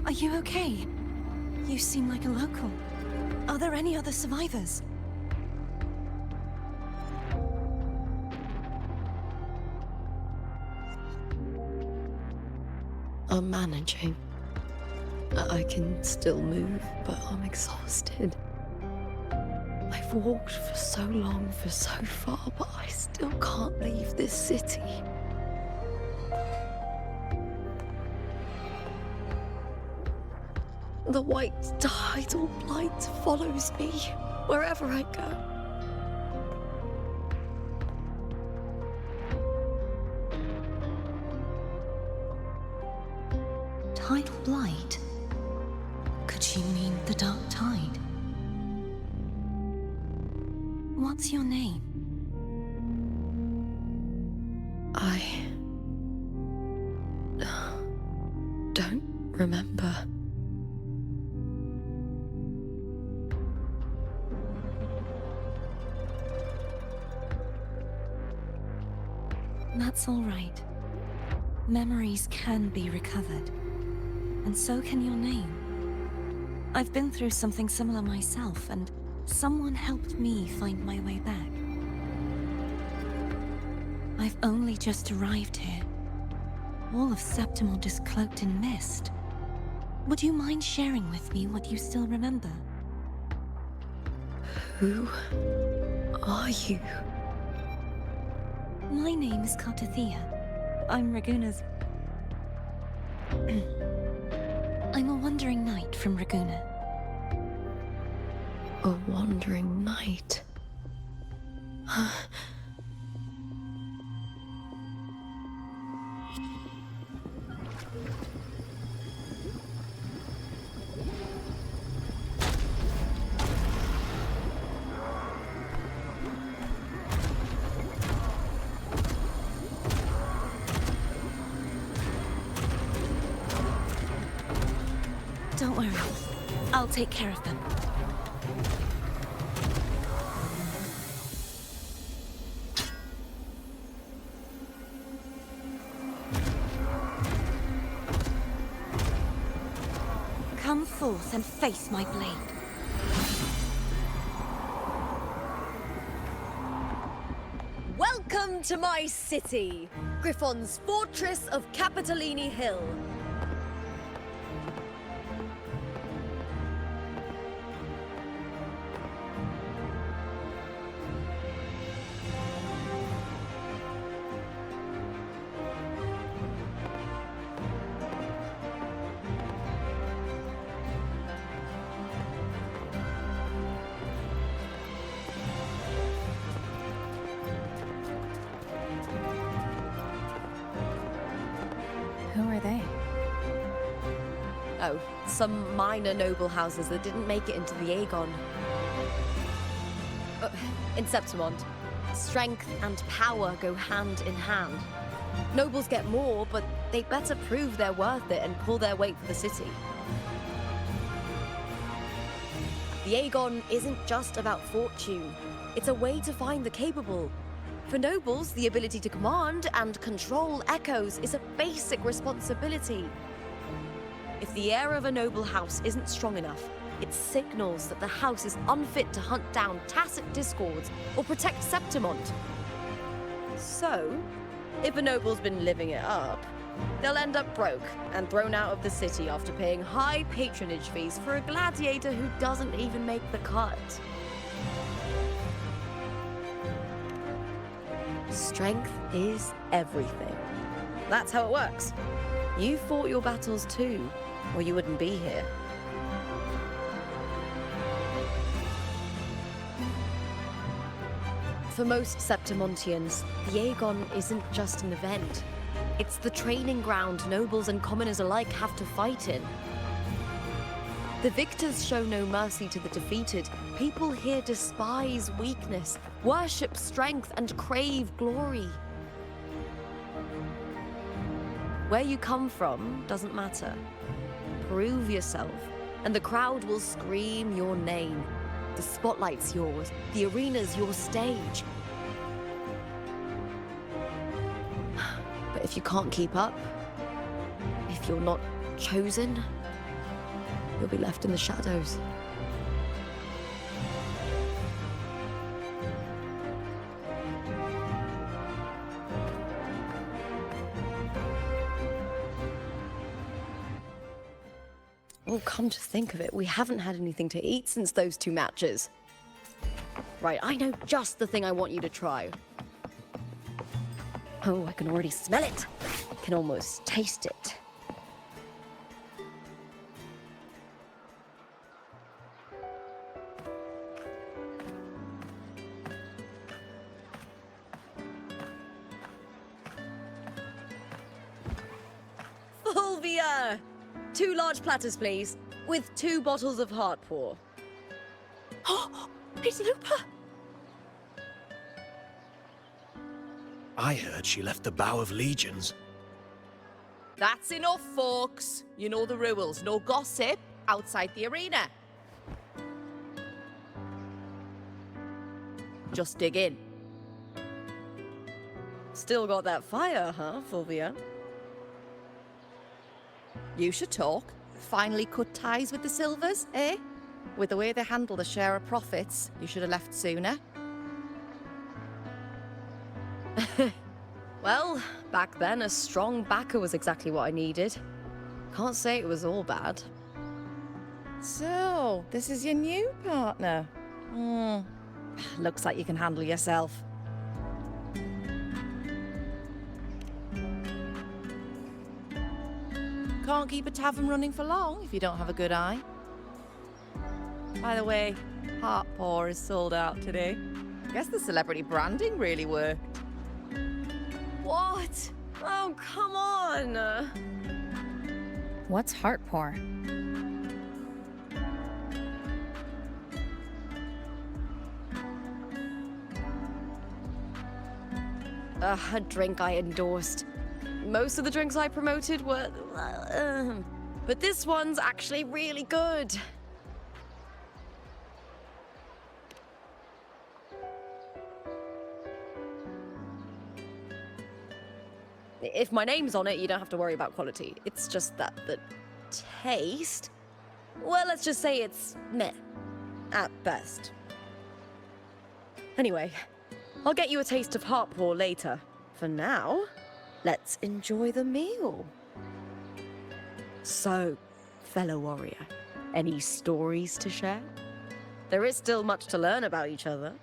Are you okay? You seem like a local. Are there any other survivors? I'm managing. I can still move, but I'm exhausted. I've walked for so long, for so far, but I still can't leave this city. The white tidal blight follows me wherever I go. Tidal blight? Could she mean the dark tide? What's your name? I don't remember. That's all right. Memories can be recovered. And so can your name. I've been through something similar myself, and someone helped me find my way back. I've only just arrived here. All of Septimon is cloaked in mist. Would you mind sharing with me what you still remember? Who are you? My name is Cartothea. I'm Raguna's... I'm a wandering knight from Raguna. A wandering knight. Don't worry. I'll take care of them. Come forth and face my blade. Welcome to my city, Griffon's fortress of Capitolini Hill. Who are they? Oh, some minor noble houses that didn't make it into the Aegon. In Septimont, strength and power go hand in hand. Nobles get more, but they better prove they're worth it and pull their weight for the city. The Aegon isn't just about fortune. It's a way to find the capable. For nobles, the ability to command and control echoes is a basic responsibility. If the heir of a noble house isn't strong enough, it signals that the house is unfit to hunt down tacit discords or protect Septimont. So, if a noble's been living it up, they'll end up broke and thrown out of the city after paying high patronage fees for a gladiator who doesn't even make the cut. Strength is everything. That's how it works. You fought your battles too, or you wouldn't be here. For most Septimontians, the Aegon isn't just an event. It's the training ground nobles and commoners alike have to fight in. The victors show no mercy to the defeated. People here despise weakness, worship strength, and crave glory. Where you come from doesn't matter. Prove yourself, and the crowd will scream your name. The spotlight's yours, the arena's your stage. But if you can't keep up, if you're not chosen, you'll be left in the shadows. Oh, come to think of it, we haven't had anything to eat since those 2 matches. Right, I know just the thing I want you to try. Oh, I can already smell it. I can almost taste it. Fulvia! 2 large platters, please, with 2 bottles of Heartpour. Oh, it's Lupa! I heard she left the Bow of Legions. That's enough, folks. You know the rules. No gossip outside the arena. Just dig in. Still got that fire, huh, Fulvia? You should talk. Finally cut ties with the Silvers, eh? With the way they handle the share of profits, you should have left sooner. Well, back then, a strong backer was exactly what I needed. Can't say it was all bad. So, this is your new partner. Looks like you can handle yourself. can't keep a tavern running for long if you don't have a good eye. By the way, Heart Paw is sold out today. Guess the celebrity branding really worked. What? Oh, come on! What's heart pour? A drink I endorsed. Most of the drinks I promoted were... but this one's actually really good. If my name's on it, you don't have to worry about quality. It's just that the taste... Well, let's just say it's meh. At best. Anyway, I'll get you a taste of Heart Paw later. For now, let's enjoy the meal. So, fellow warrior, any stories to share? There is still much to learn about each other.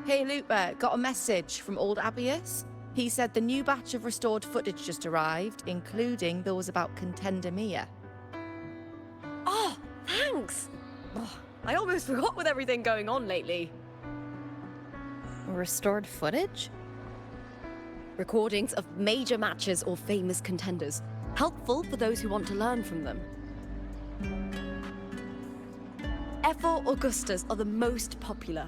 Hey Looper, got a message from old Abius. He said the new batch of restored footage just arrived, including those about Contender Mia. Oh, thanks! Oh, I almost forgot with everything going on lately. Restored footage? Recordings of major matches or famous contenders. Helpful for those who want to learn from them. F4 Augustas are the most popular.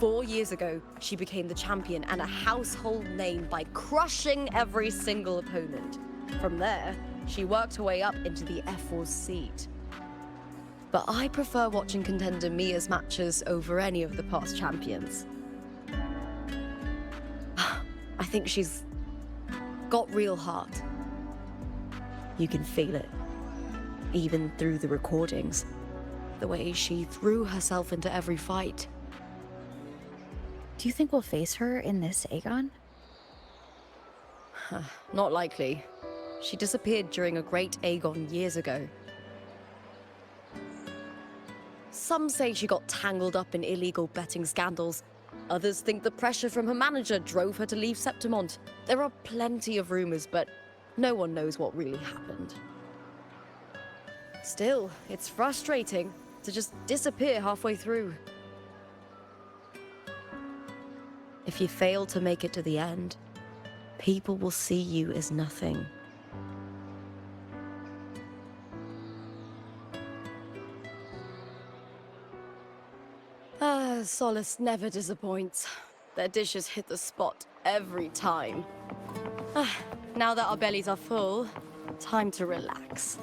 4 years ago, she became the champion and a household name by crushing every single opponent. From there, she worked her way up into the F4 seat. But I prefer watching Contender Mia's matches over any of the past champions. I think she's got real heart. You can feel it, even through the recordings. The way she threw herself into every fight. Do you think we'll face her in this Aegon? Not likely. She disappeared during a great Aegon years ago. Some say she got tangled up in illegal betting scandals. Others think the pressure from her manager drove her to leave Septimont. There are plenty of rumors, but no one knows what really happened. Still, it's frustrating to just disappear halfway through. If you fail to make it to the end, people will see you as nothing. Solace never disappoints. Their dishes hit the spot every time. Now that our bellies are full, time to relax.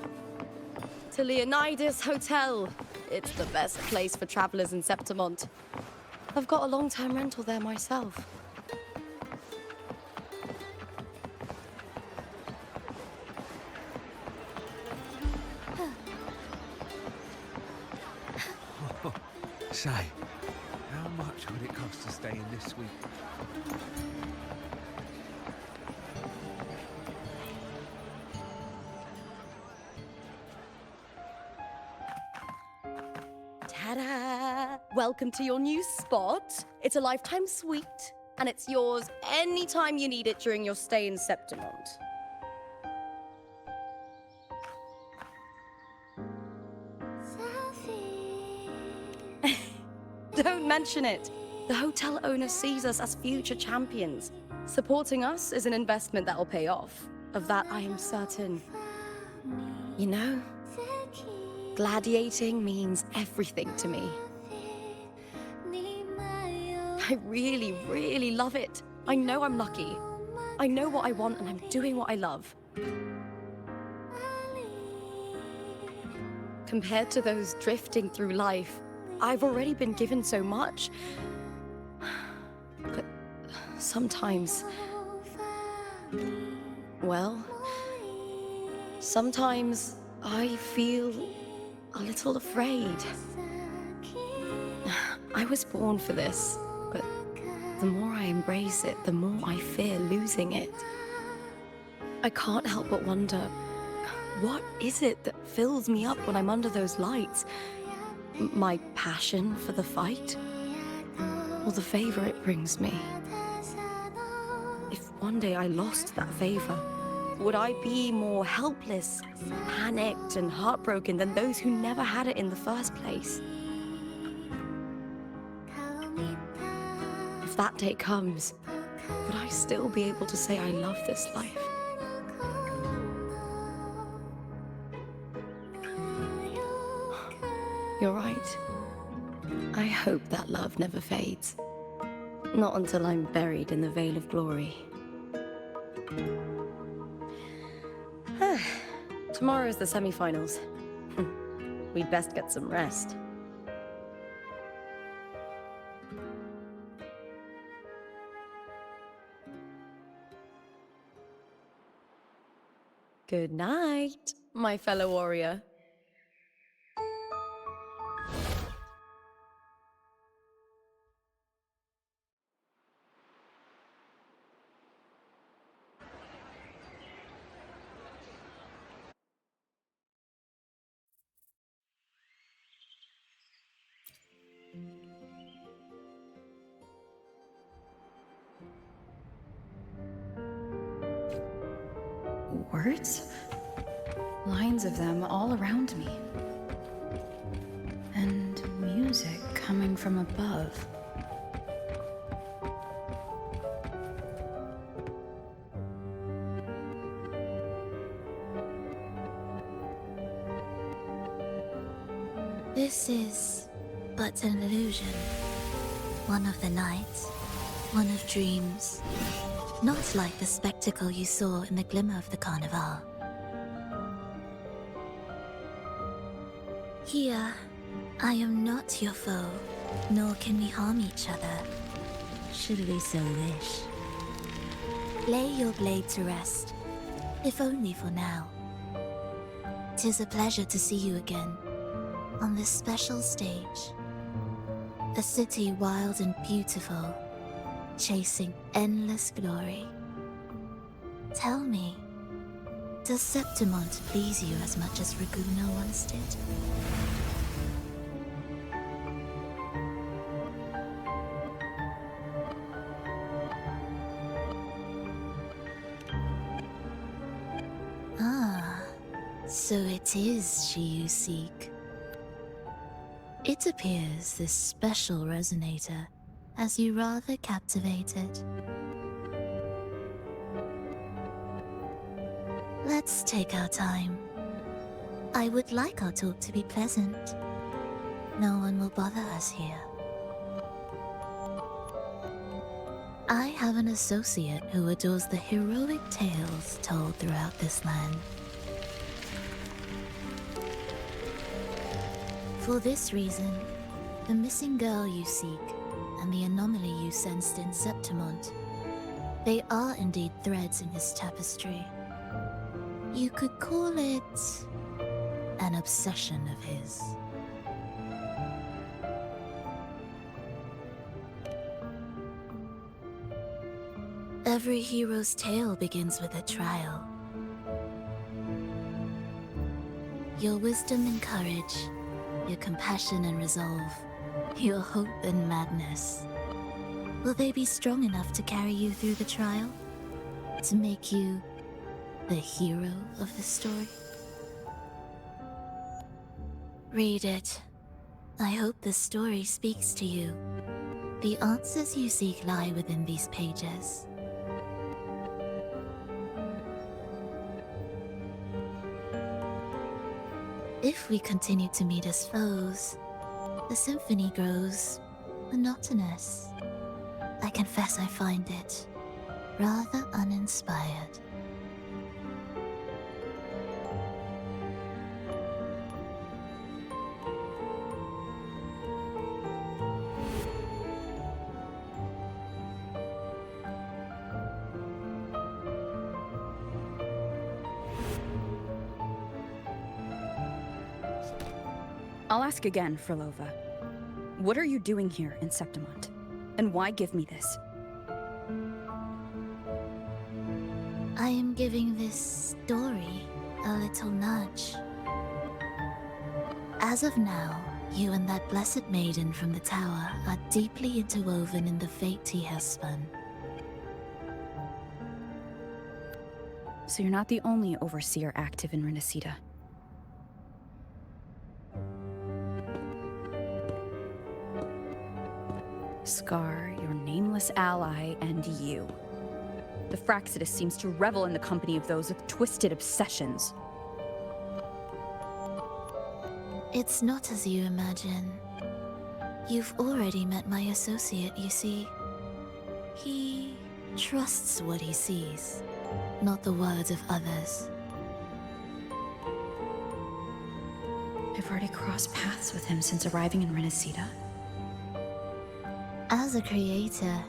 To Leonidas Hotel. It's the best place for travelers in Septimont. I've got a long-term rental there myself. Say, how much would it cost to stay in this suite? Ta-da! Welcome to your new spot. It's a lifetime suite, and it's yours anytime you need it during your stay in Septimont. Don't mention it. The hotel owner sees us as future champions. Supporting us is an investment that will pay off. Of that, I am certain. You know, gladiating means everything to me. I really, really love it. I know I'm lucky. I know what I want and I'm doing what I love. Compared to those drifting through life, I've already been given so much. But sometimes... well, sometimes I feel a little afraid. I was born for this, but the more I embrace it, the more I fear losing it. I can't help but wonder, What is it that fills me up when I'm under those lights? My passion for the fight? Or the favor it brings me? If one day I lost that favor, would I be more helpless, panicked, and heartbroken than those who never had it in the first place? If that day comes, would I still be able to say I love this life? You're right. I hope that love never fades. Not until I'm buried in the veil of glory. Tomorrow's the semi-finals. We'd best get some rest. Good night, my fellow warrior. Words? Lines of them all around me. And music coming from above. This is but an illusion. One of the nights, one of dreams. Not like the spectacle you saw in the glimmer of the carnival. Here, I am not your foe, nor can we harm each other, should we so wish. Lay your blade to rest, if only for now. 'Tis a pleasure to see you again, on this special stage. A city wild and beautiful, chasing endless glory. Tell me, does Septimont please you as much as Raguna once did? Ah, so it is she you seek. It appears this special resonator has you rather captivated. Let's take our time. I would like our talk to be pleasant. No one will bother us here. I have an associate who adores the heroic tales told throughout this land. For this reason, the missing girl you seek and the anomaly you sensed in Septimont, they are indeed threads in his tapestry. You could call it an obsession of his. Every hero's tale begins with a trial. Your wisdom and courage, your compassion and resolve, your hope and madness. Will they be strong enough to carry you through the trial? To make you the hero of the story? Read it. I hope the story speaks to you. The answers you seek lie within these pages. If we continue to meet as foes, the symphony grows monotonous. I confess I find it rather uninspired. I'll ask again, Frolova. What are you doing here in Septimont? And why give me this? I am giving this story a little nudge. As of now, you and that blessed maiden from the tower are deeply interwoven in the fate he has spun. So you're not the only overseer active in Renacita. Scar, your nameless ally, and you. The Fraxidus seems to revel in the company of those with twisted obsessions. It's not as you imagine. You've already met my associate, you see. He trusts what he sees, not the words of others. I've already crossed paths with him since arriving in Renacita. As a creator,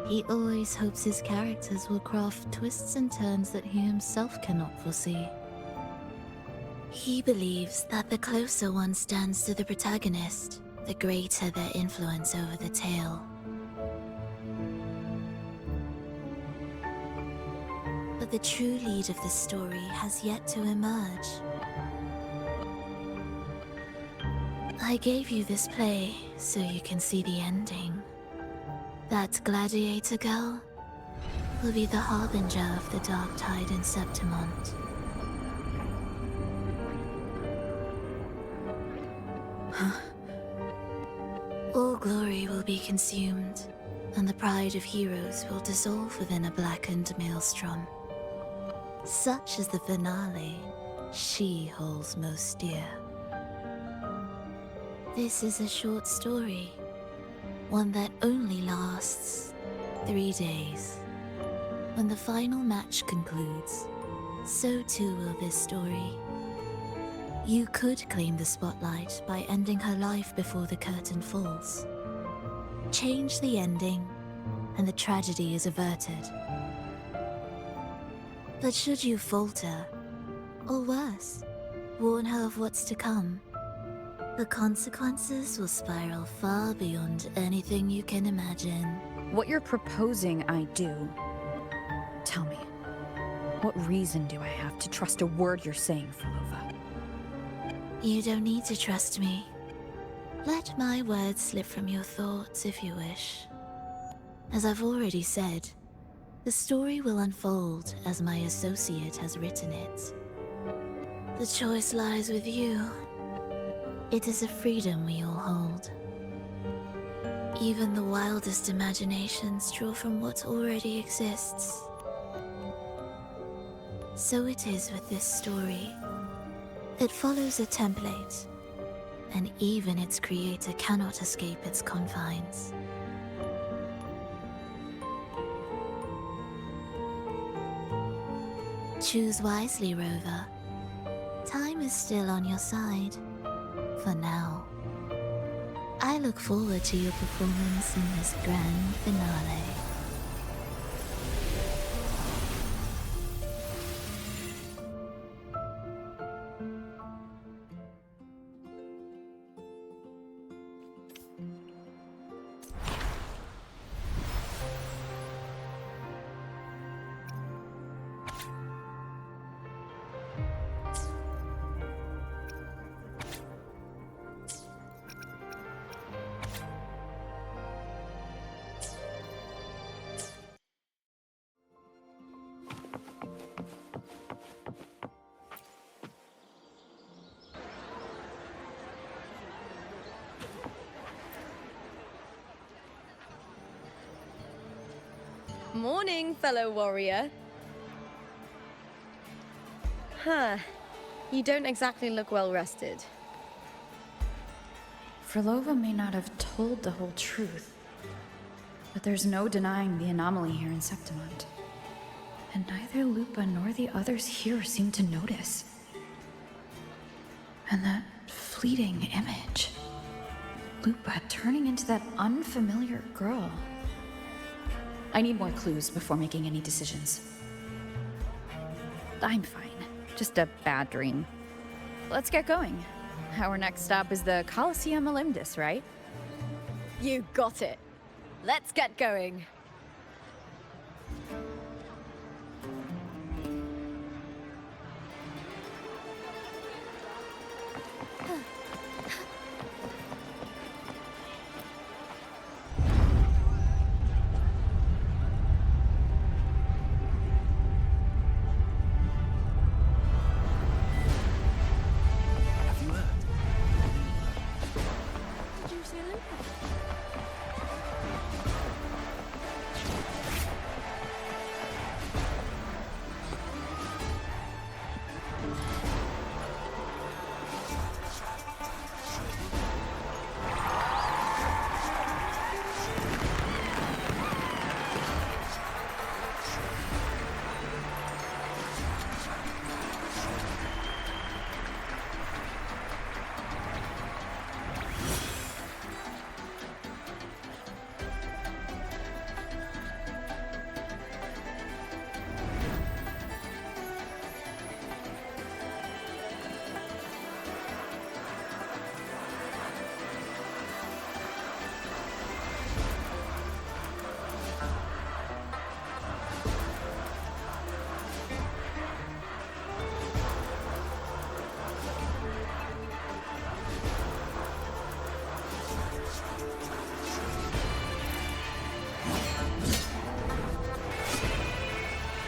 he always hopes his characters will craft twists and turns that he himself cannot foresee. He believes that the closer one stands to the protagonist, the greater their influence over the tale. But the true lead of the story has yet to emerge. I gave you this play so you can see the ending. That gladiator girl will be the harbinger of the dark tide in Septimont. All glory will be consumed, and the pride of heroes will dissolve within a blackened maelstrom. Such is the finale she holds most dear. This is a short story, one that only lasts 3 days. When the final match concludes, so too will this story. You could claim the spotlight by ending her life before the curtain falls. Change the ending, and the tragedy is averted. But should you falter, or worse, warn her of what's to come, the consequences will spiral far beyond anything you can imagine. What you're proposing I do. Tell me, what reason do I have to trust a word you're saying, Filova? You don't need to trust me. Let my words slip from your thoughts if you wish. As I've already said, the story will unfold as my associate has written it. The choice lies with you. It is a freedom we all hold. Even the wildest imaginations draw from what already exists. So it is with this story. It follows a template, and even its creator cannot escape its confines. Choose wisely, Rover. Time is still on your side. For now. I look forward to your performance in this grand finale. Morning, fellow warrior. Huh. You don't exactly look well rested. Filova may not have told the whole truth, but there's no denying the anomaly here in Septimont. And neither Lupa nor the others here seem to notice. And that fleeting image. Lupa turning into that unfamiliar girl. I need more clues before making any decisions. I'm fine. Just a bad dream. Let's get going. Our next stop is the Colosseum Olympus, right? You got it. Let's get going.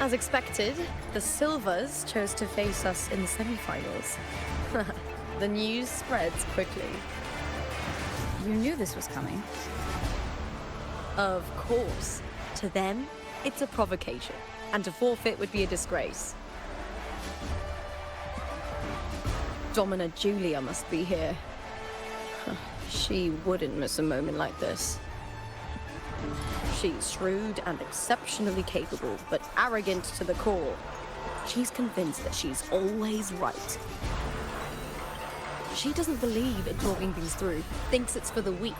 As expected, the Silvers chose to face us in the semi-finals. The news spreads quickly. You knew this was coming. Of course. To them, it's a provocation, and to forfeit would be a disgrace. Domina Julia must be here. She wouldn't miss a moment like this. She's shrewd and exceptionally capable, but arrogant to the core. She's convinced that she's always right. She doesn't believe in talking things through, thinks it's for the weak.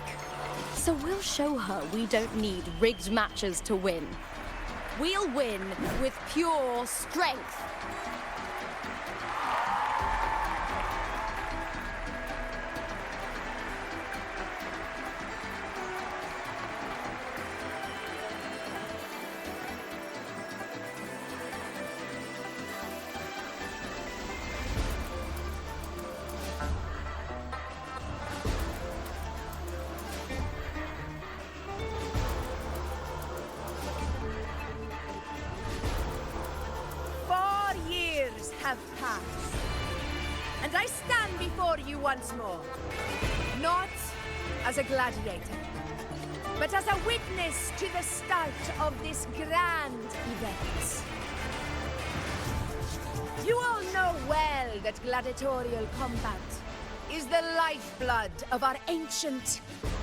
So we'll show her we don't need rigged matches to win. We'll win with pure strength. Have passed, and I stand before you once more, not as a gladiator, but as a witness to the start of this grand event. You all know well that gladiatorial combat is the lifeblood of our ancient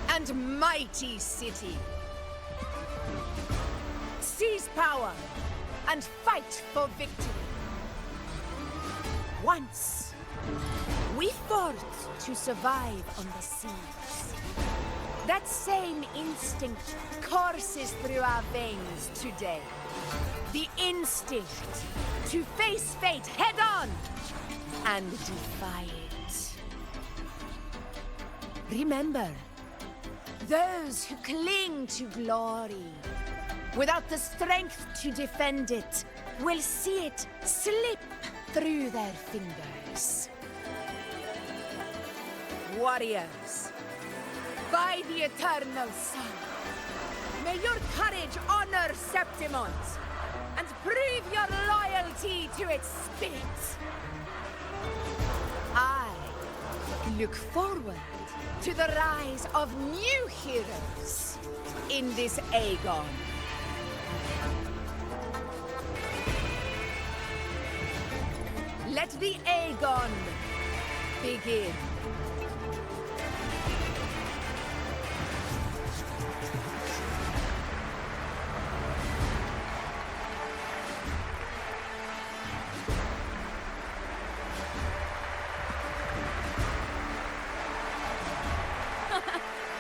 and mighty city. Seize power and fight for victory. Once, we fought to survive on the seas. That same instinct courses through our veins today. The instinct to face fate head-on and defy it. Remember, those who cling to glory without the strength to defend it will see it slip through their fingers. Warriors, by the eternal sun, may your courage honor Septimont and prove your loyalty to its spirit. I look forward to the rise of new heroes in this Aegon. Let the Aegon begin.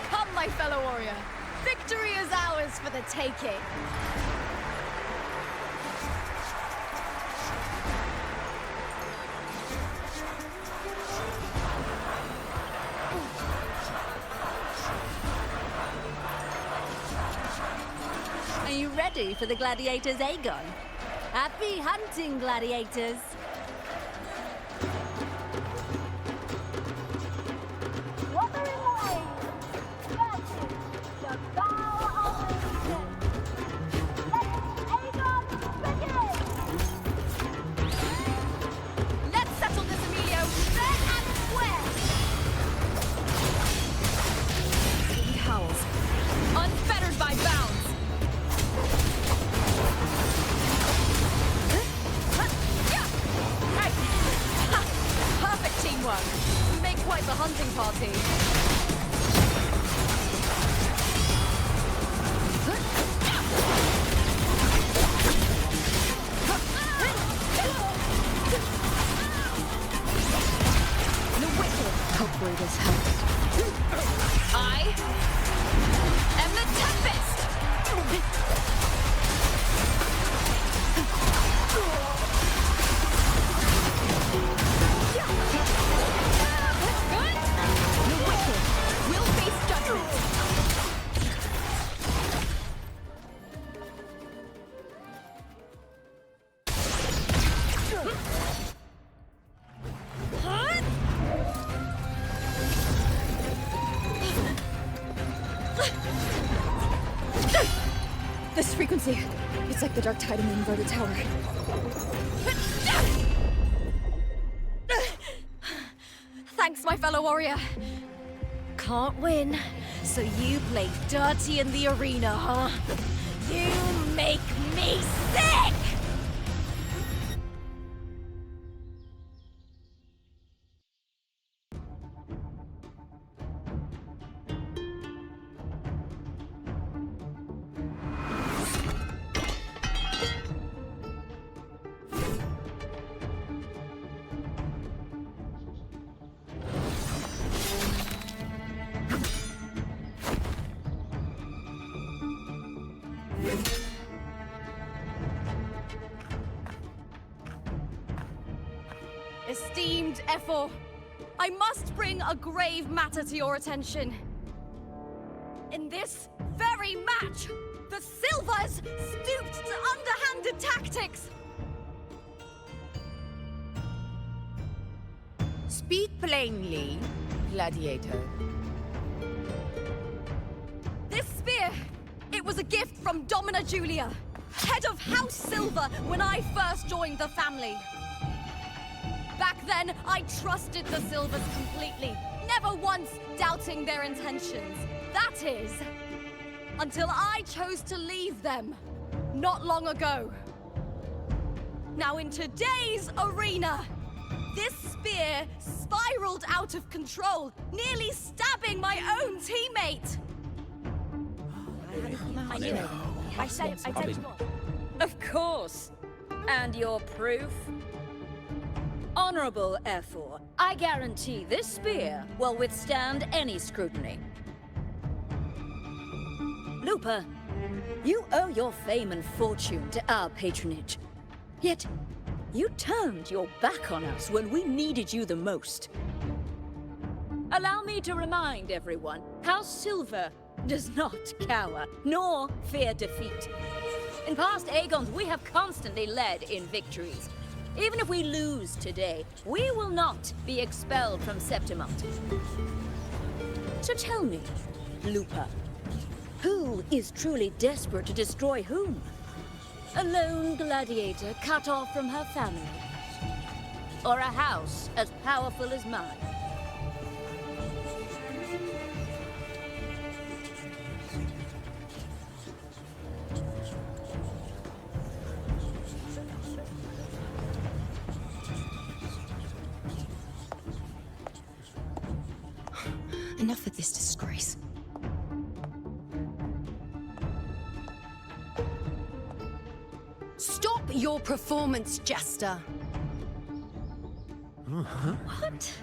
Come, my fellow warrior. Victory is ours for the taking. Are you ready for the Gladiators, Aegon? Happy hunting, Gladiators! Wuthering Waves versus the Bow of the Legion. Let Aegon begin! Let's settle this, Emilio, fair and square! This frequency, it's like the dark tide in the inverted tower. Thanks, my fellow warrior. Can't win, so you play dirty in the arena, huh? You make me sick! Esteemed F4, I must bring a grave matter to your attention. In this very match, the Silvers stooped to underhanded tactics. Speak plainly, Gladiator. This spear, it was a gift from Domina Julia, head of House Silver when I first joined the family. Back then, I trusted the Silvers completely, never once doubting their intentions. That is, until I chose to leave them, not long ago. Now in today's arena, this spear spiraled out of control, nearly stabbing my own teammate. I knew it. I said you. Of course. And your proof? Honorable F4, I guarantee this spear will withstand any scrutiny. Looper, you owe your fame and fortune to our patronage. Yet, you turned your back on us when we needed you the most. Allow me to remind everyone, House Silver does not cower, nor fear defeat. In past Aegons, we have constantly led in victories. Even if we lose today, we will not be expelled from Septimont. So tell me, Looper, who is truly desperate to destroy whom? A lone gladiator cut off from her family? Or a house as powerful as mine? Enough of this disgrace. Stop your performance, Jester. What?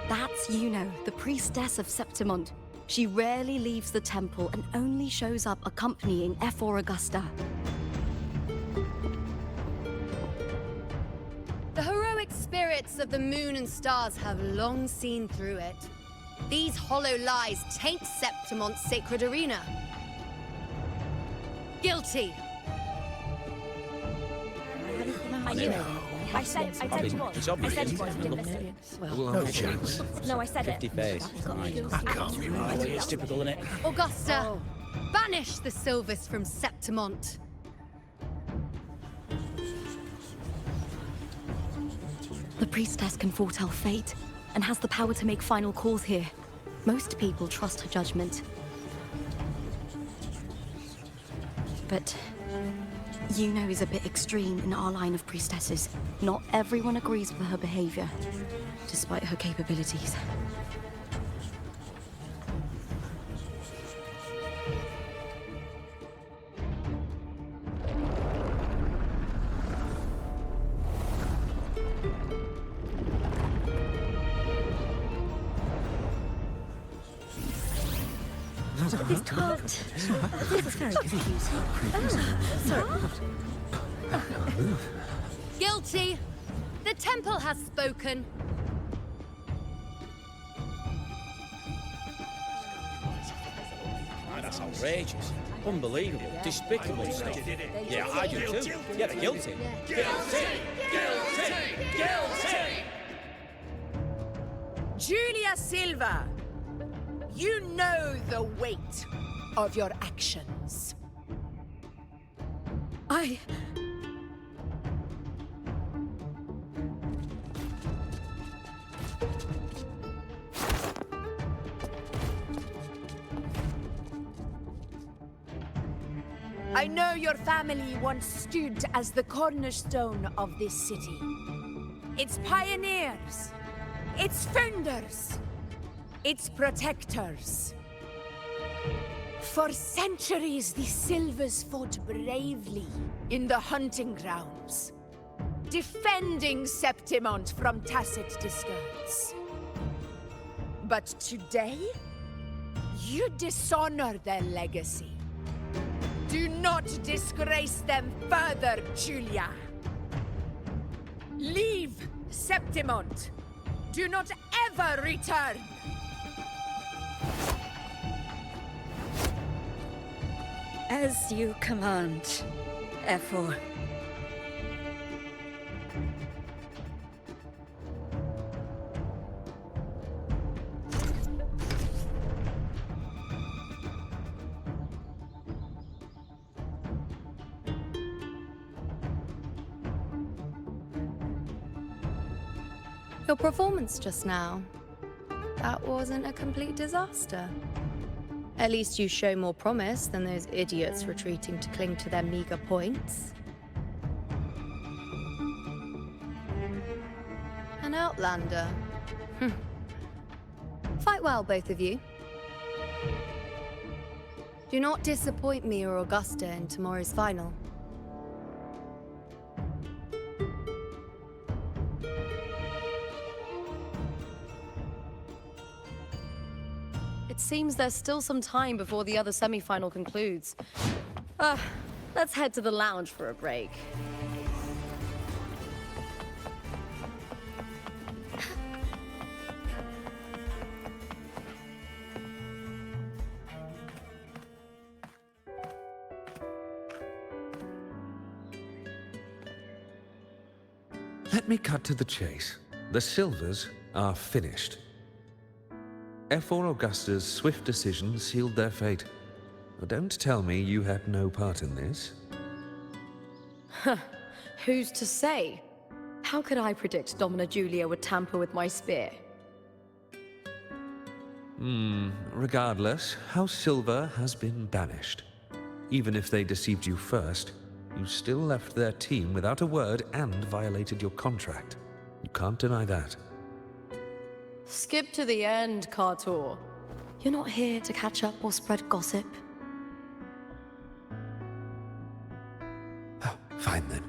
That's Yuno, the priestess of Septimont. She rarely leaves the temple and only shows up accompanying F4 Augusta. The heroic spirits of the moon and stars have long seen through it. These hollow lies taint Septimont's sacred arena. Guilty. I knew it. I said you was. I said you was. Didn't listen. No chance. No, I said it. 50 face. That can't be right. It's typical, isn't it? Augusta, banish the Silvers from Septimont. The priestess can foretell fate and has the power to make final calls here. Most people trust her judgment. But Yuno is a bit extreme in our line of priestesses. Not everyone agrees with her behavior, despite her capabilities. This can't. This is very confusing. Sorry. Guilty. The temple has spoken. That's outrageous. Unbelievable. Despicable stuff. Yeah, I do too. Yeah, they're guilty. Guilty! Guilty! Guilty! Julia Silva, you know the weight of your actions. I know your family once stood as the cornerstone of this city. Its pioneers, its founders, its protectors. For centuries, the Silvers fought bravely in the hunting grounds, defending Septimont from tacit discards. But today, you dishonor their legacy. Do not disgrace them further, Julia. Leave Septimont. Do not ever return. As you command, F4. Your performance just now, that wasn't a complete disaster. At least you show more promise than those idiots retreating to cling to their meager points. An outlander. Fight well, both of you. Do not disappoint me or Augusta in tomorrow's final. It seems there's still some time before the other semi-final concludes. Let's head to the lounge for a break. Let me cut to the chase. The Silvers are finished. F4 Augusta's swift decision sealed their fate. Don't tell me you had no part in this. Who's to say? How could I predict Domina Julia would tamper with my spear? Regardless, House Silver has been banished. Even if they deceived you first, you still left their team without a word and violated your contract. You can't deny that. Skip to the end, Kartor. You're not here to catch up or spread gossip. Oh, fine then.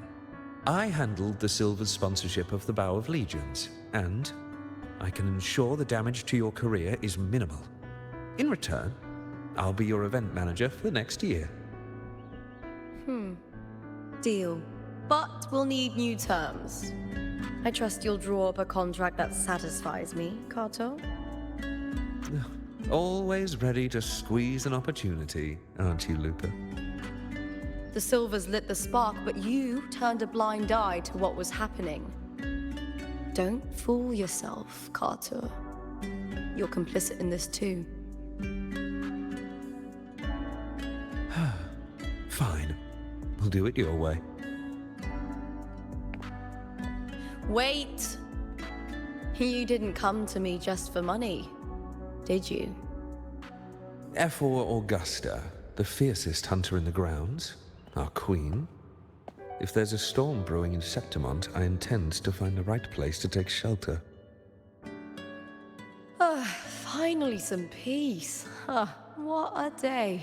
I handled the Silver's sponsorship of the Bow of Legions, and I can ensure the damage to your career is minimal. In return, I'll be your event manager for the next year. Deal. But we'll need new terms. I trust you'll draw up a contract that satisfies me, Kartor. Always ready to squeeze an opportunity, aren't you, Lupa? The Silvers lit the spark, but you turned a blind eye to what was happening. Don't fool yourself, Kartor. You're complicit in this too. Fine. We'll do it your way. Wait! You didn't come to me just for money, did you? F4 Augusta, the fiercest hunter in the grounds, our queen. If there's a storm brewing in Septimont, I intend to find the right place to take shelter. Finally some peace. What a day.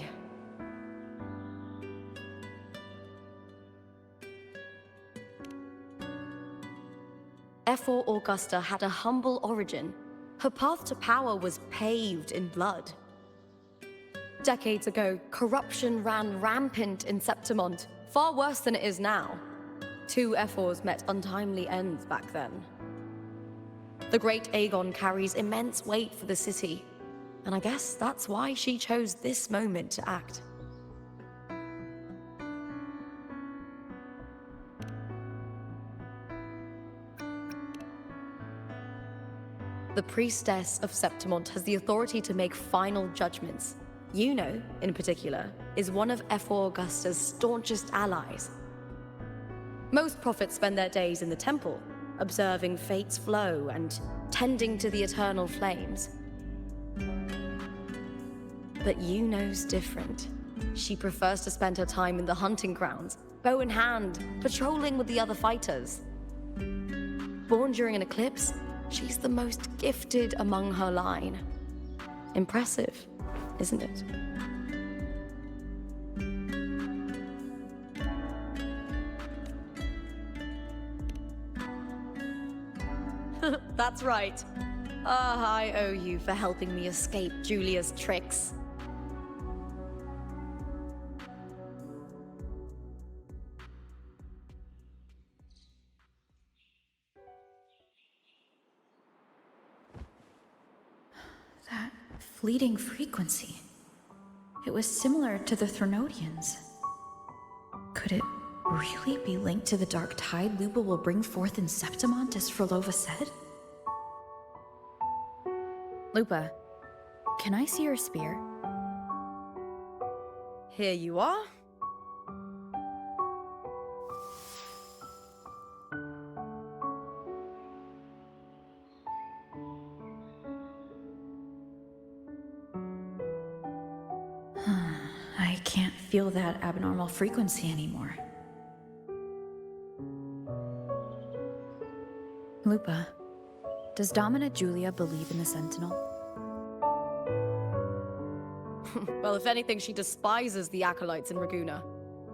F4 Augusta had a humble origin. Her path to power was paved in blood. Decades ago, corruption ran rampant in Septimont, far worse than it is now. Two F4s met untimely ends back then. The great Aegon carries immense weight for the city. And I guess that's why she chose this moment to act. The priestess of Septimont has the authority to make final judgments. Yuno, in particular, is one of F4 Augusta's staunchest allies. Most prophets spend their days in the temple, observing fate's flow and tending to the eternal flames. But Yuno's different. She prefers to spend her time in the hunting grounds, bow in hand, patrolling with the other fighters. Born during an eclipse, she's the most gifted among her line. Impressive, isn't it? That's right. I owe you for helping me escape Julia's tricks. That fleeting frequency. It was similar to the Threnodians. Could it really be linked to the dark tide Lupa will bring forth in Septimont, as Frolova said? Lupa, can I see your spear? Here you are. I can't feel that abnormal frequency anymore. Lupa, does Domina Julia believe in the Sentinel? Well, if anything, she despises the acolytes in Raguna.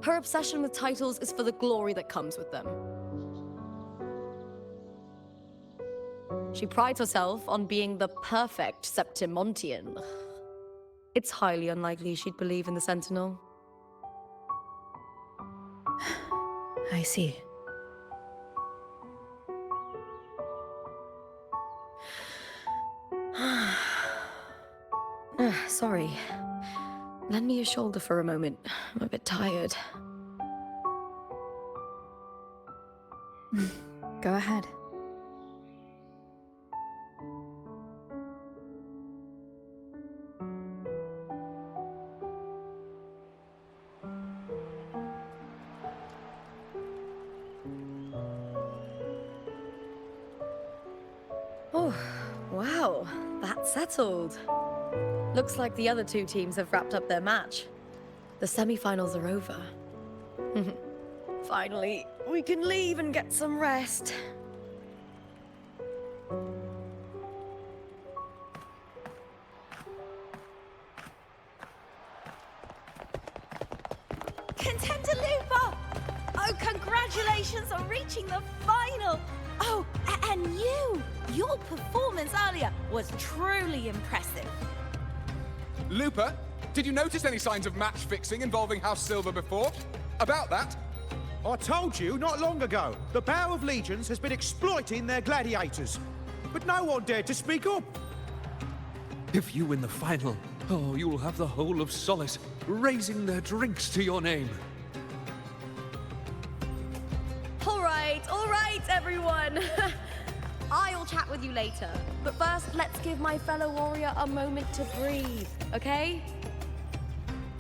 Her obsession with titles is for the glory that comes with them. She prides herself on being the perfect Septimontian. It's highly unlikely she'd believe in the Sentinel. I see. Sorry. Lend me your shoulder for a moment. I'm a bit tired. Go ahead. Oh, wow. That's settled. Looks like the other two teams have wrapped up their match. The semi-finals are over. Finally, we can leave and get some rest. Contender Lupa! Oh, congratulations on reaching the final! Oh, and your performance earlier was truly impressive. Lupa, did you notice any signs of match fixing involving House Silver before? About that? I told you not long ago, the Bow of Legions has been exploiting their gladiators. But no one dared to speak up. If you win the final, oh, you'll have the whole of Solace raising their drinks to your name. All right, everyone. I'll chat with you later. But first, let's give my fellow warrior a moment to breathe, okay?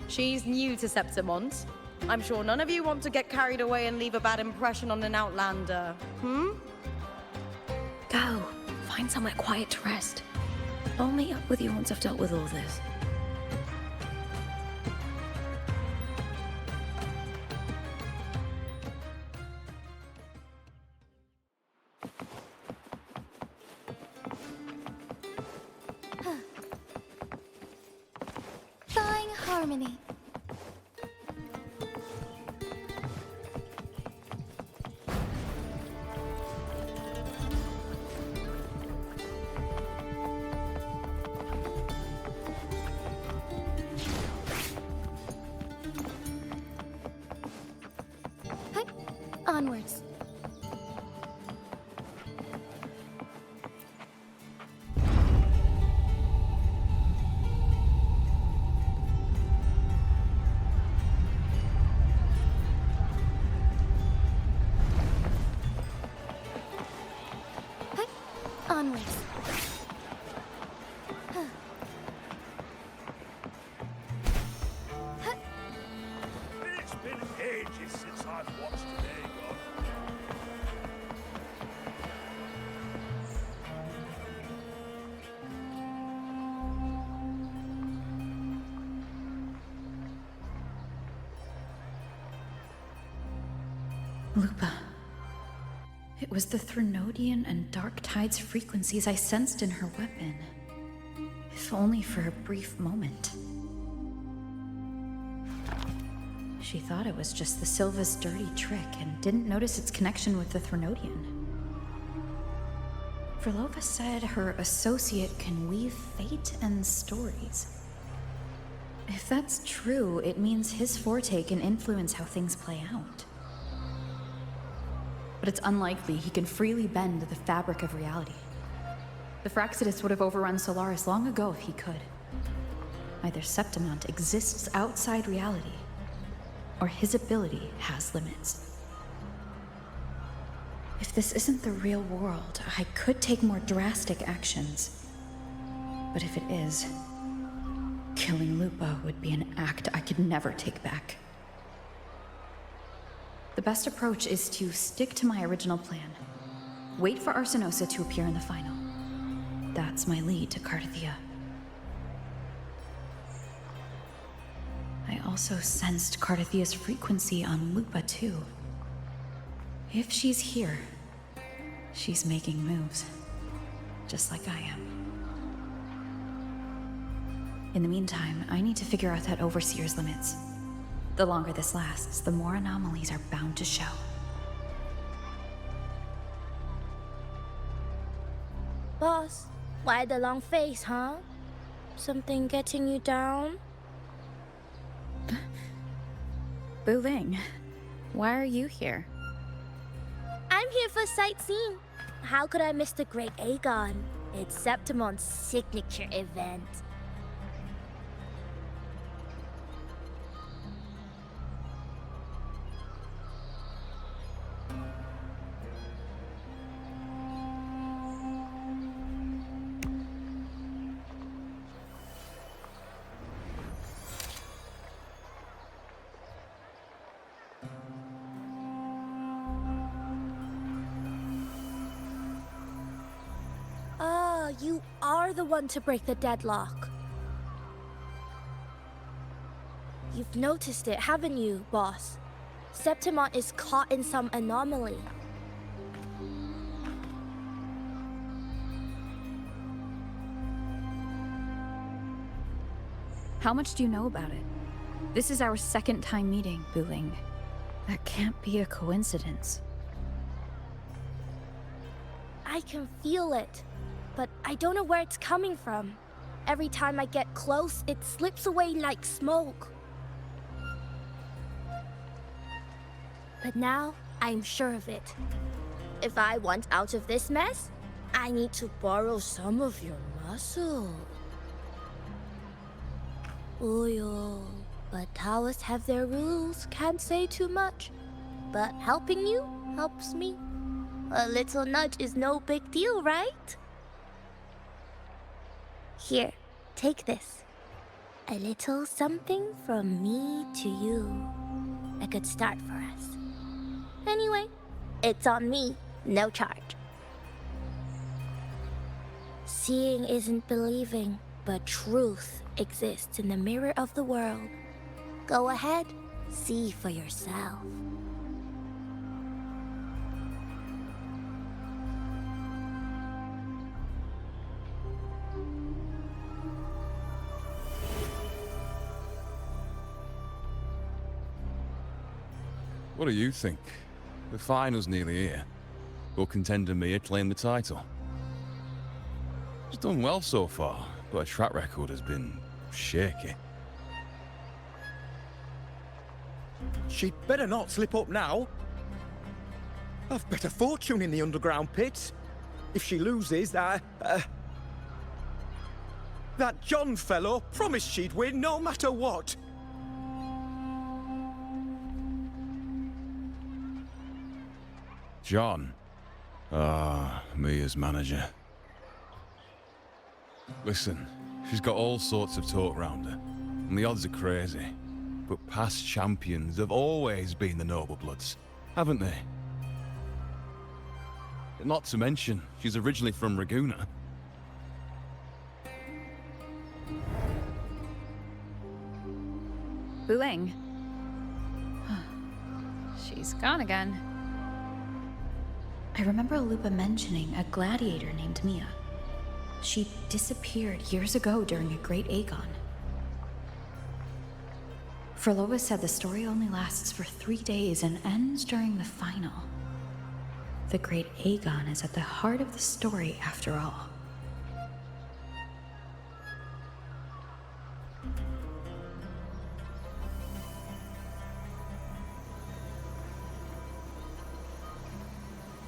She's new to Septimont. I'm sure none of you want to get carried away and leave a bad impression on an outlander, Go. Find somewhere quiet to rest. I'll meet up with you once I've dealt with all this. Flying harmony. Hi. Onwards. onwards. It's been ages since I've watched an Aegon. Lupa. It was the Threnodian and Dark Tide's frequencies I sensed in her weapon. If only for a brief moment. She thought it was just the Silva's dirty trick and didn't notice its connection with the Threnodian. Verlova said her associate can weave fate and stories. If that's true, it means his forte can influence how things play out. But it's unlikely he can freely bend the fabric of reality. The Fraxidus would have overrun Solaris long ago if he could. Either Septimont exists outside reality, or his ability has limits. If this isn't the real world, I could take more drastic actions. But if it is, killing Lupa would be an act I could never take back. The best approach is to stick to my original plan. Wait for Arsenosa to appear in the final. That's my lead to Cardathia. I also sensed Cardathia's frequency on Lupa too. If she's here, she's making moves, just like I am. In the meantime, I need to figure out that Overseer's limits. The longer this lasts, the more anomalies are bound to show. Boss, why the long face, huh? Something getting you down? Buling, why are you here? I'm here for sightseeing. How could I miss the Great Aegon? It's Septimon's signature event. You are the one to break the deadlock. You've noticed it, haven't you, boss? Septimont is caught in some anomaly. How much do you know about it? This is our second time meeting, Buling. That can't be a coincidence. I can feel it, but I don't know where it's coming from. Every time I get close, it slips away like smoke. But now, I'm sure of it. If I want out of this mess, I need to borrow some of your muscle. Oyo, but Taoists have their rules, can't say too much. But helping you helps me. A little nudge is no big deal, right? Here, take this. A little something from me to you. A good start for us. Anyway, it's on me, no charge. Seeing isn't believing, but truth exists in the mirror of the world. Go ahead, see for yourself. What do you think? The final's nearly here. Will contender Mia claim the title? She's done well so far, but her track record has been shaky. She'd better not slip up now. I've bet a fortune in the underground pits. If she loses, that John fellow promised she'd win no matter what. John. Ah, Mia's manager. Listen, she's got all sorts of talk around her, and the odds are crazy. But past champions have always been the noble bloods, haven't they? Not to mention, she's originally from Raguna. Buing. She's gone again. I remember Lupa mentioning a gladiator named Mia. She disappeared years ago during a Great Aegon. Frolova said the story only lasts for 3 days and ends during the final. The Great Aegon is at the heart of the story after all.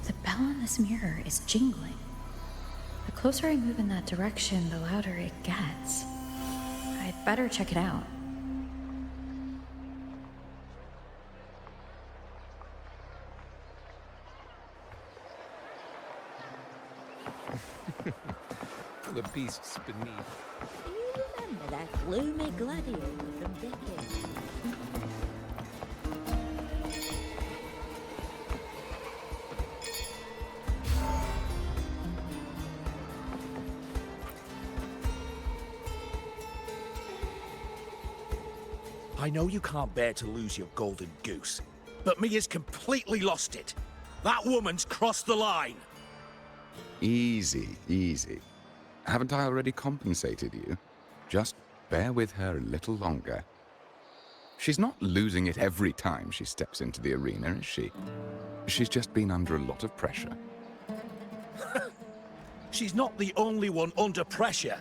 The bell on this mirror is jingling. The closer I move in that direction, the louder it gets. I'd better check it out. For the beasts beneath. Do you remember that gloomy gladiator from decades? I know you can't bear to lose your golden goose, but Mia's completely lost it. That woman's crossed the line. Easy, easy. Haven't I already compensated you? Just bear with her a little longer. She's not losing it every time she steps into the arena, is she? She's just been under a lot of pressure. She's not the only one under pressure.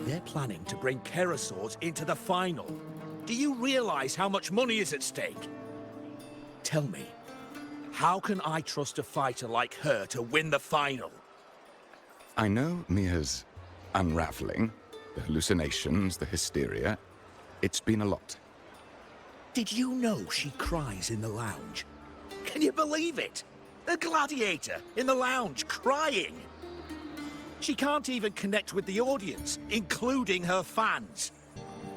They're planning to bring Kerasaurs into the final. Do you realize how much money is at stake? Tell me, how can I trust a fighter like her to win the final? I know Mia's unraveling, the hallucinations, the hysteria. It's been a lot. Did you know she cries in the lounge? Can you believe it? A gladiator in the lounge crying. She can't even connect with the audience, including her fans.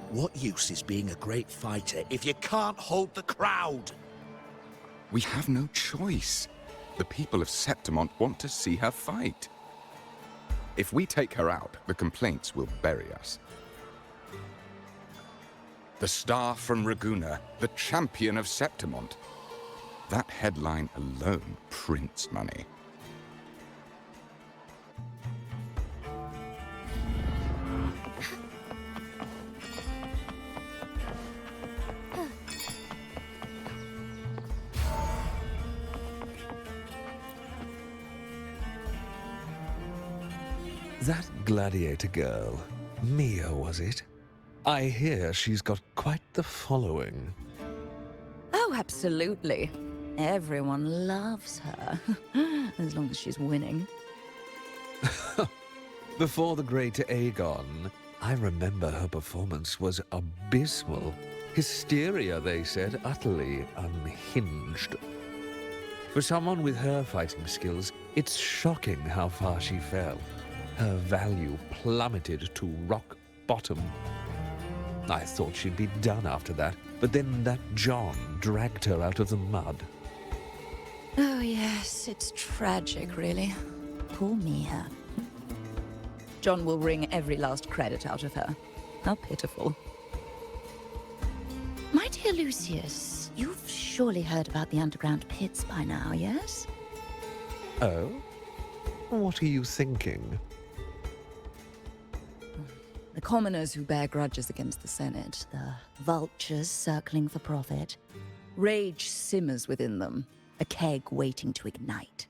What use is being a great fighter if you can't hold the crowd? We have no choice. The people of Septimont want to see her fight. If we take her out, the complaints will bury us. The star from Raguna, the champion of Septimont. That headline alone prints money. That gladiator girl, Mia, was it? I hear she's got quite the following. Oh, absolutely. Everyone loves her, as long as she's winning. Before the Great Aegon, I remember her performance was abysmal. Hysteria, they said, utterly unhinged. For someone with her fighting skills, it's shocking how far she fell. Her value plummeted to rock bottom. I thought she'd be done after that, but then that John dragged her out of the mud. Oh yes, it's tragic, really. Poor Mia. John will wring every last credit out of her. How pitiful. My dear Lucius, you've surely heard about the underground pits by now, yes? Oh? What are you thinking? The commoners who bear grudges against the Senate, the vultures circling for profit. Rage simmers within them, a keg waiting to ignite.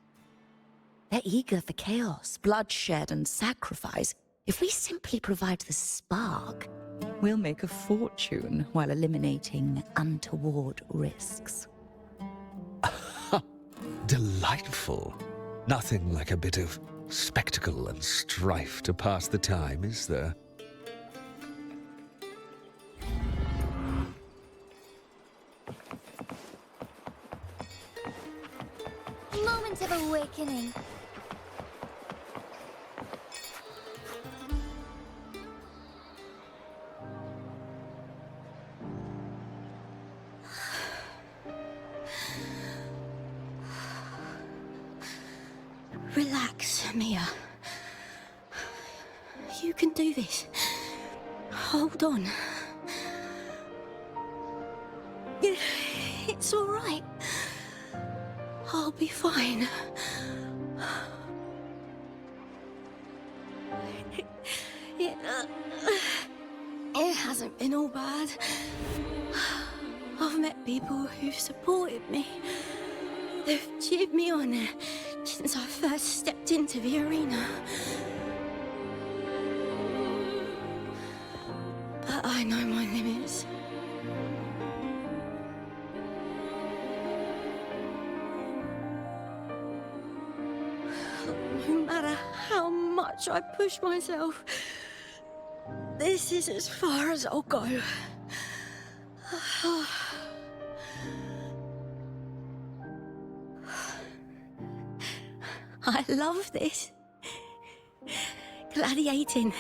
They're eager for chaos, bloodshed, and sacrifice. If we simply provide the spark, we'll make a fortune while eliminating untoward risks. Delightful. Nothing like a bit of spectacle and strife to pass the time, is there? Moment of awakening. Relax, Mia. You can do this. Hold on. It's all right. I'll be fine. It hasn't been all bad. I've met people who've supported me. They've cheered me on since I first stepped into the arena. But I know my limits. No matter how much I push myself, this is as far as I'll go. I love this. Gladiating.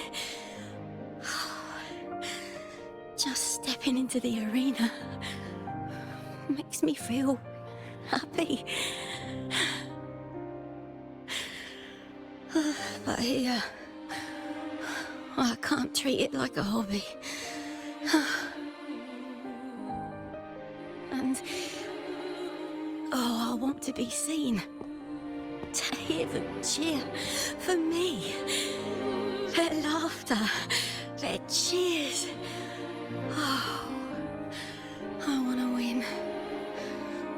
Just stepping into the arena makes me feel happy. But here, I can't treat it like a hobby. And I want to be seen. To hear them cheer for me. Their laughter, their cheers. Oh, I want to win.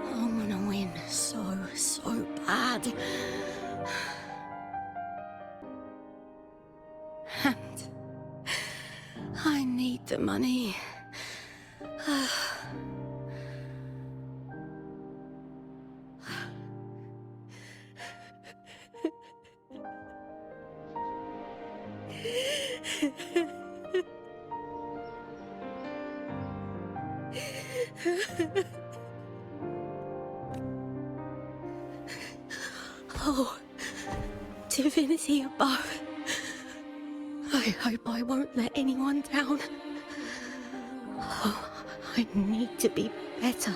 I want to win so bad. And I need the money. Oh, divinity above. I hope I won't let anyone down. Oh, I need to be better.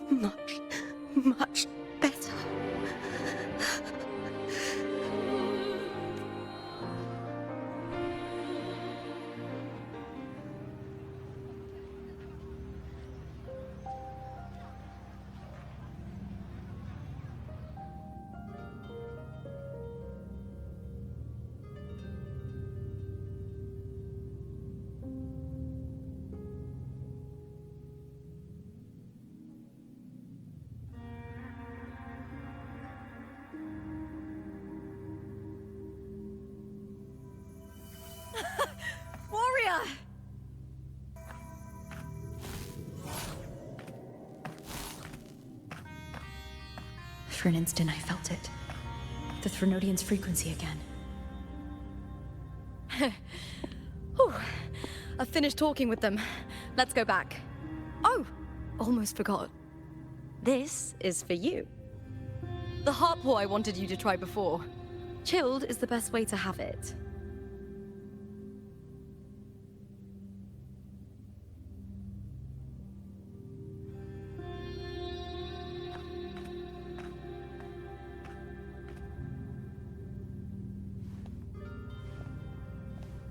Much better. Warrior! For an instant, I felt it. The Threnodian's frequency again. Whew. I've finished talking with them. Let's go back. Oh, almost forgot. This is for you. The heart pour I wanted you to try before. Chilled is the best way to have it.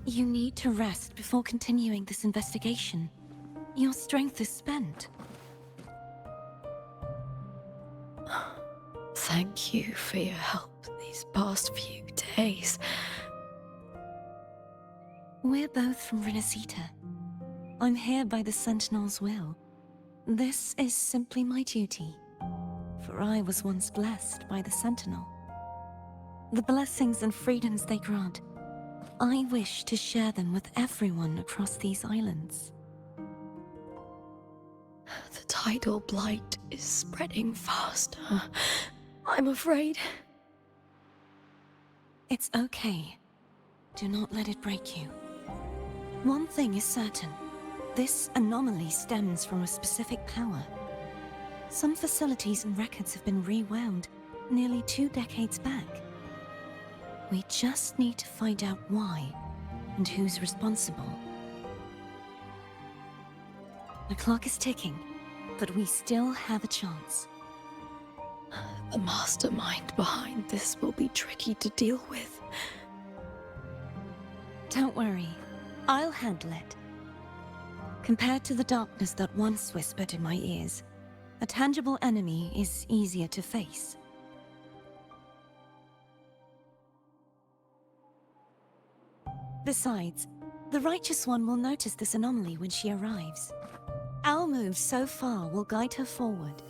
You need to rest before continuing this investigation. Your strength is spent. Thank you for your help these past few days. We're both from Resonators. I'm here by the Sentinel's will. This is simply my duty, for I was once blessed by the Sentinel. The blessings and freedoms they grant, I wish to share them with everyone across these islands. The tidal blight is spreading faster. I'm afraid. It's okay. Do not let it break you. One thing is certain. This anomaly stems from a specific power. Some facilities and records have been rewound nearly 2 decades back. We just need to find out why and who's responsible. The clock is ticking, but we still have a chance. The mastermind behind this will be tricky to deal with. Don't worry, I'll handle it. Compared to the darkness that once whispered in my ears, a tangible enemy is easier to face. Besides, the Righteous One will notice this anomaly when she arrives. Our moves so far will guide her forward.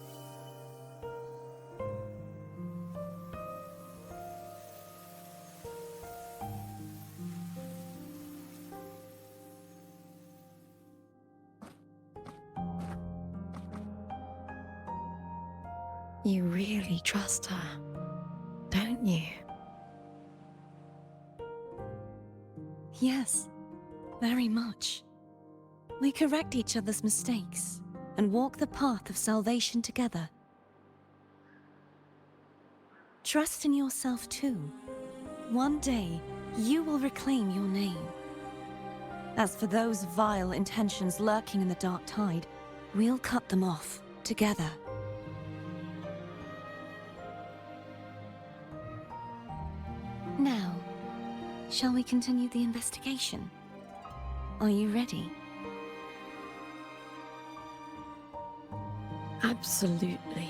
You really trust her, don't you? Yes, very much. We correct each other's mistakes and walk the path of salvation together. Trust in yourself too. One day, you will reclaim your name. As for those vile intentions lurking in the dark tide, we'll cut them off together. Now, shall we continue the investigation? Are you ready? Absolutely.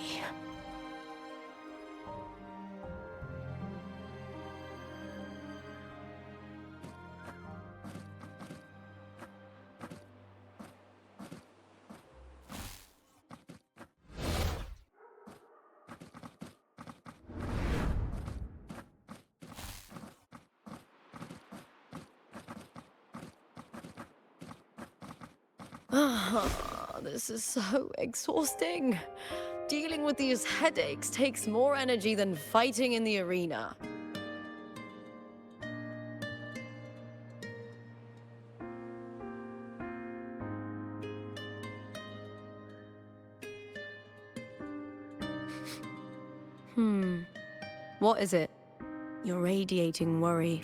This is so exhausting. Dealing with these headaches takes more energy than fighting in the arena. What is it? You're radiating worry.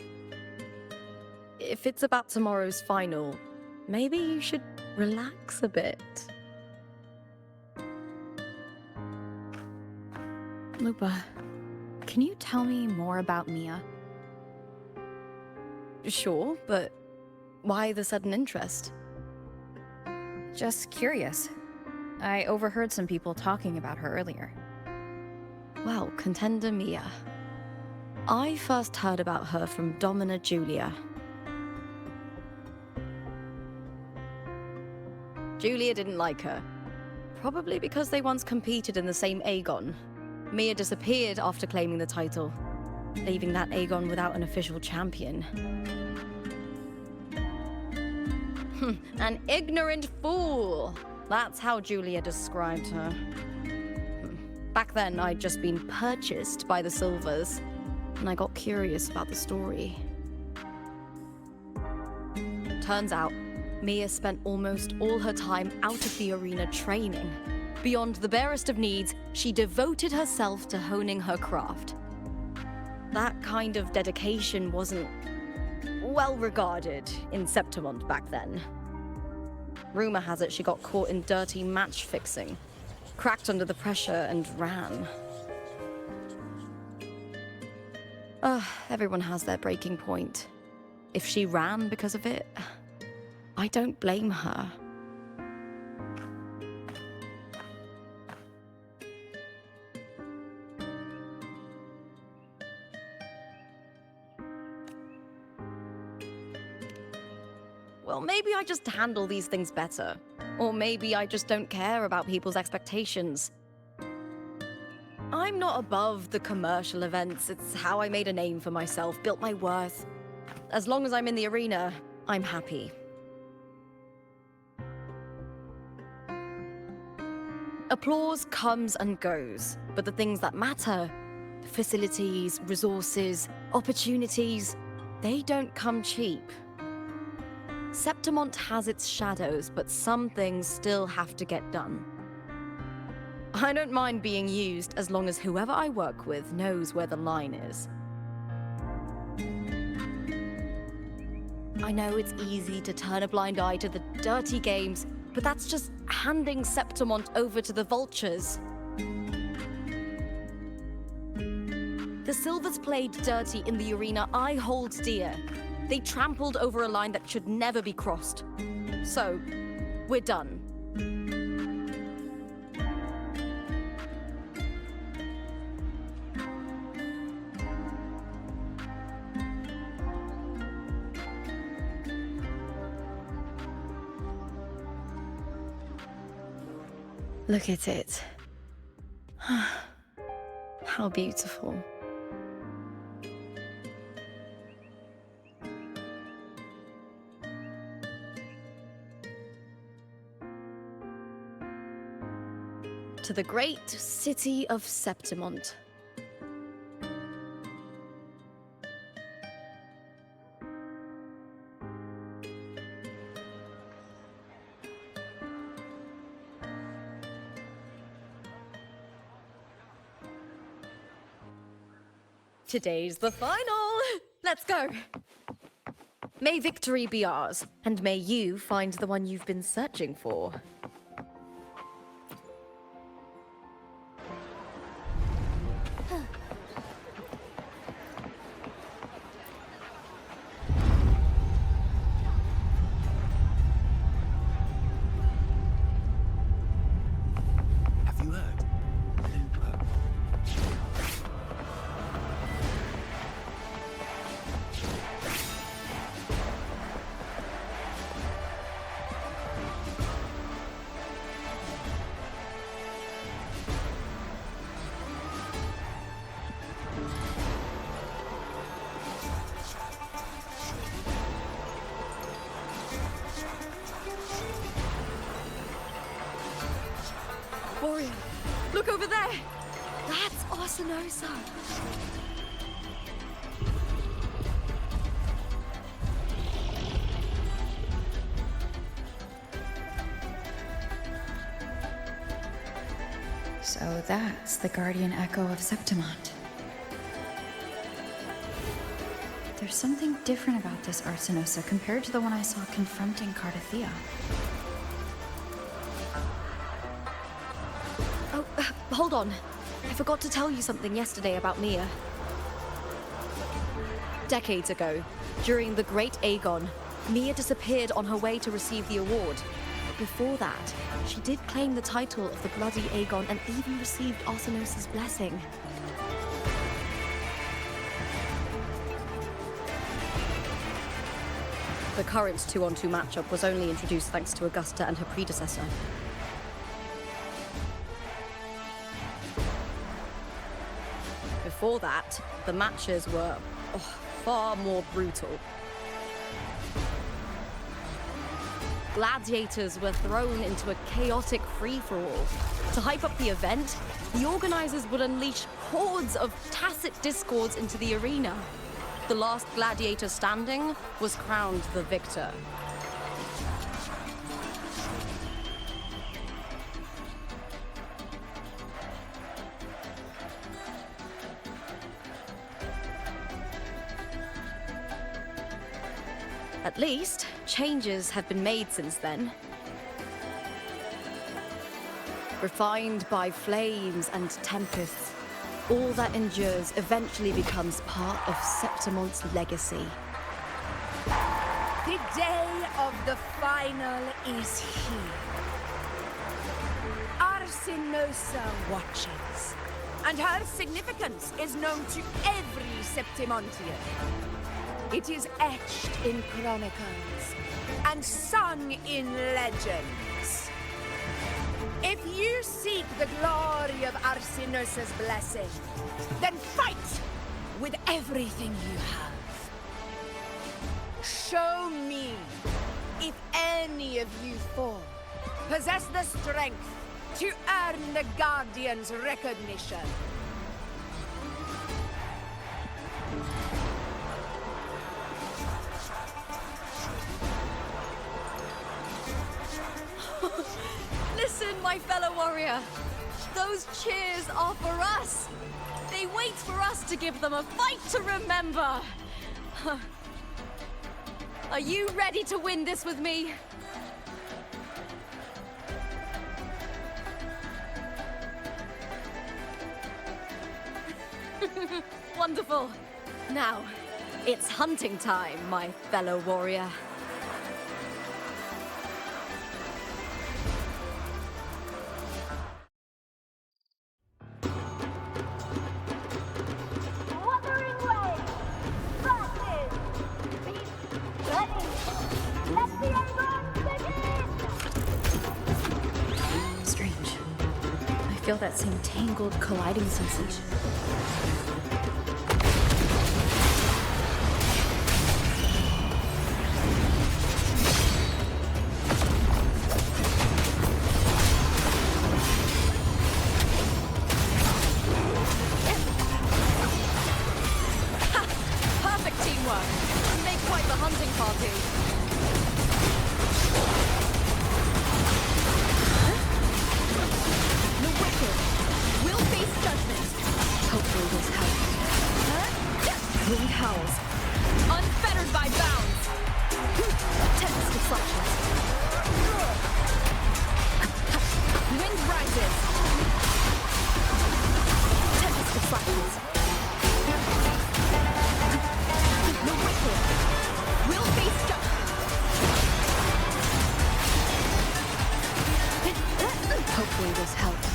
If it's about tomorrow's final, maybe you should relax a bit. Lupa, can you tell me more about Mia? Sure, but why the sudden interest? Just curious. I overheard some people talking about her earlier. Well, contender Mia. I first heard about her from Domina Julia. Julia didn't like her. Probably because they once competed in the same Aegon. Mia disappeared after claiming the title, leaving that Aegon without an official champion. An ignorant fool! That's how Julia described her. Back then, I'd just been purchased by the Silvers, and I got curious about the story. Turns out, Mia spent almost all her time out of the arena training. Beyond the barest of needs, she devoted herself to honing her craft. That kind of dedication wasn't well regarded in Septimont back then. Rumor has it she got caught in dirty match fixing, cracked under the pressure and ran. Everyone has their breaking point. If she ran because of it, I don't blame her. Well, maybe I just handle these things better. Or maybe I just don't care about people's expectations. I'm not above the commercial events. It's how I made a name for myself, built my worth. As long as I'm in the arena, I'm happy. Applause comes and goes, but the things that matter, facilities, resources, opportunities, they don't come cheap. Septimont has its shadows, but some things still have to get done. I don't mind being used as long as whoever I work with knows where the line is. I know it's easy to turn a blind eye to the dirty games, but that's just handing Septimont over to the vultures. The Silvers played dirty in the arena I hold dear. They trampled over a line that should never be crossed. So, we're done. Look at it. How beautiful. To the great city of Septimont. Today's the final! Let's go! May victory be ours, and may you find the one you've been searching for. Have you heard? Looper. Warrior, look over there! That's Arsinosa! So that's the guardian echo of Septimont. There's something different about this Arsinosa compared to the one I saw confronting Cardathea. Oh, hold on. I forgot to tell you something yesterday about Mia. Decades ago, during the Great Aegon, Mia disappeared on her way to receive the award. Before that, she did claim the title of the Bloody Aegon and even received Arsinosa's blessing. The current 2-on-2 matchup was only introduced thanks to Augusta and her predecessor. Before that, the matches were far more brutal. Gladiators were thrown into a chaotic free-for-all. To hype up the event, the organizers would unleash hordes of tacit discords into the arena. The last gladiator standing was crowned the victor. At least, changes have been made since then. Refined by flames and tempests, all that endures eventually becomes part of Septimont's legacy. The day of the final is here. Arsinosa watches, and her significance is known to every Septimontian. It is etched in chronicles and sung in legends. If you seek the glory of Arsinosa's blessing, then fight with everything you have. Show me if any of you four possess the strength to earn the Guardian's recognition. Listen, my fellow warrior. Those cheers are for us. They wait for us to give them a fight to remember. Are you ready to win this with me? Wonderful! Now, it's hunting time, my fellow warrior. Wuthering Waves versus Beast Ready. Let the Aegon begin! Strange. I feel that same tangled, colliding sensation. Perfect teamwork! Make quite the hunting party! The wicked will face judgment! Hopefully this helps. Wind howls. Unfettered by bounds! Tempest deflections. Wind rises. Tempest deflections. The wicked will face judgment. Hopefully this helps.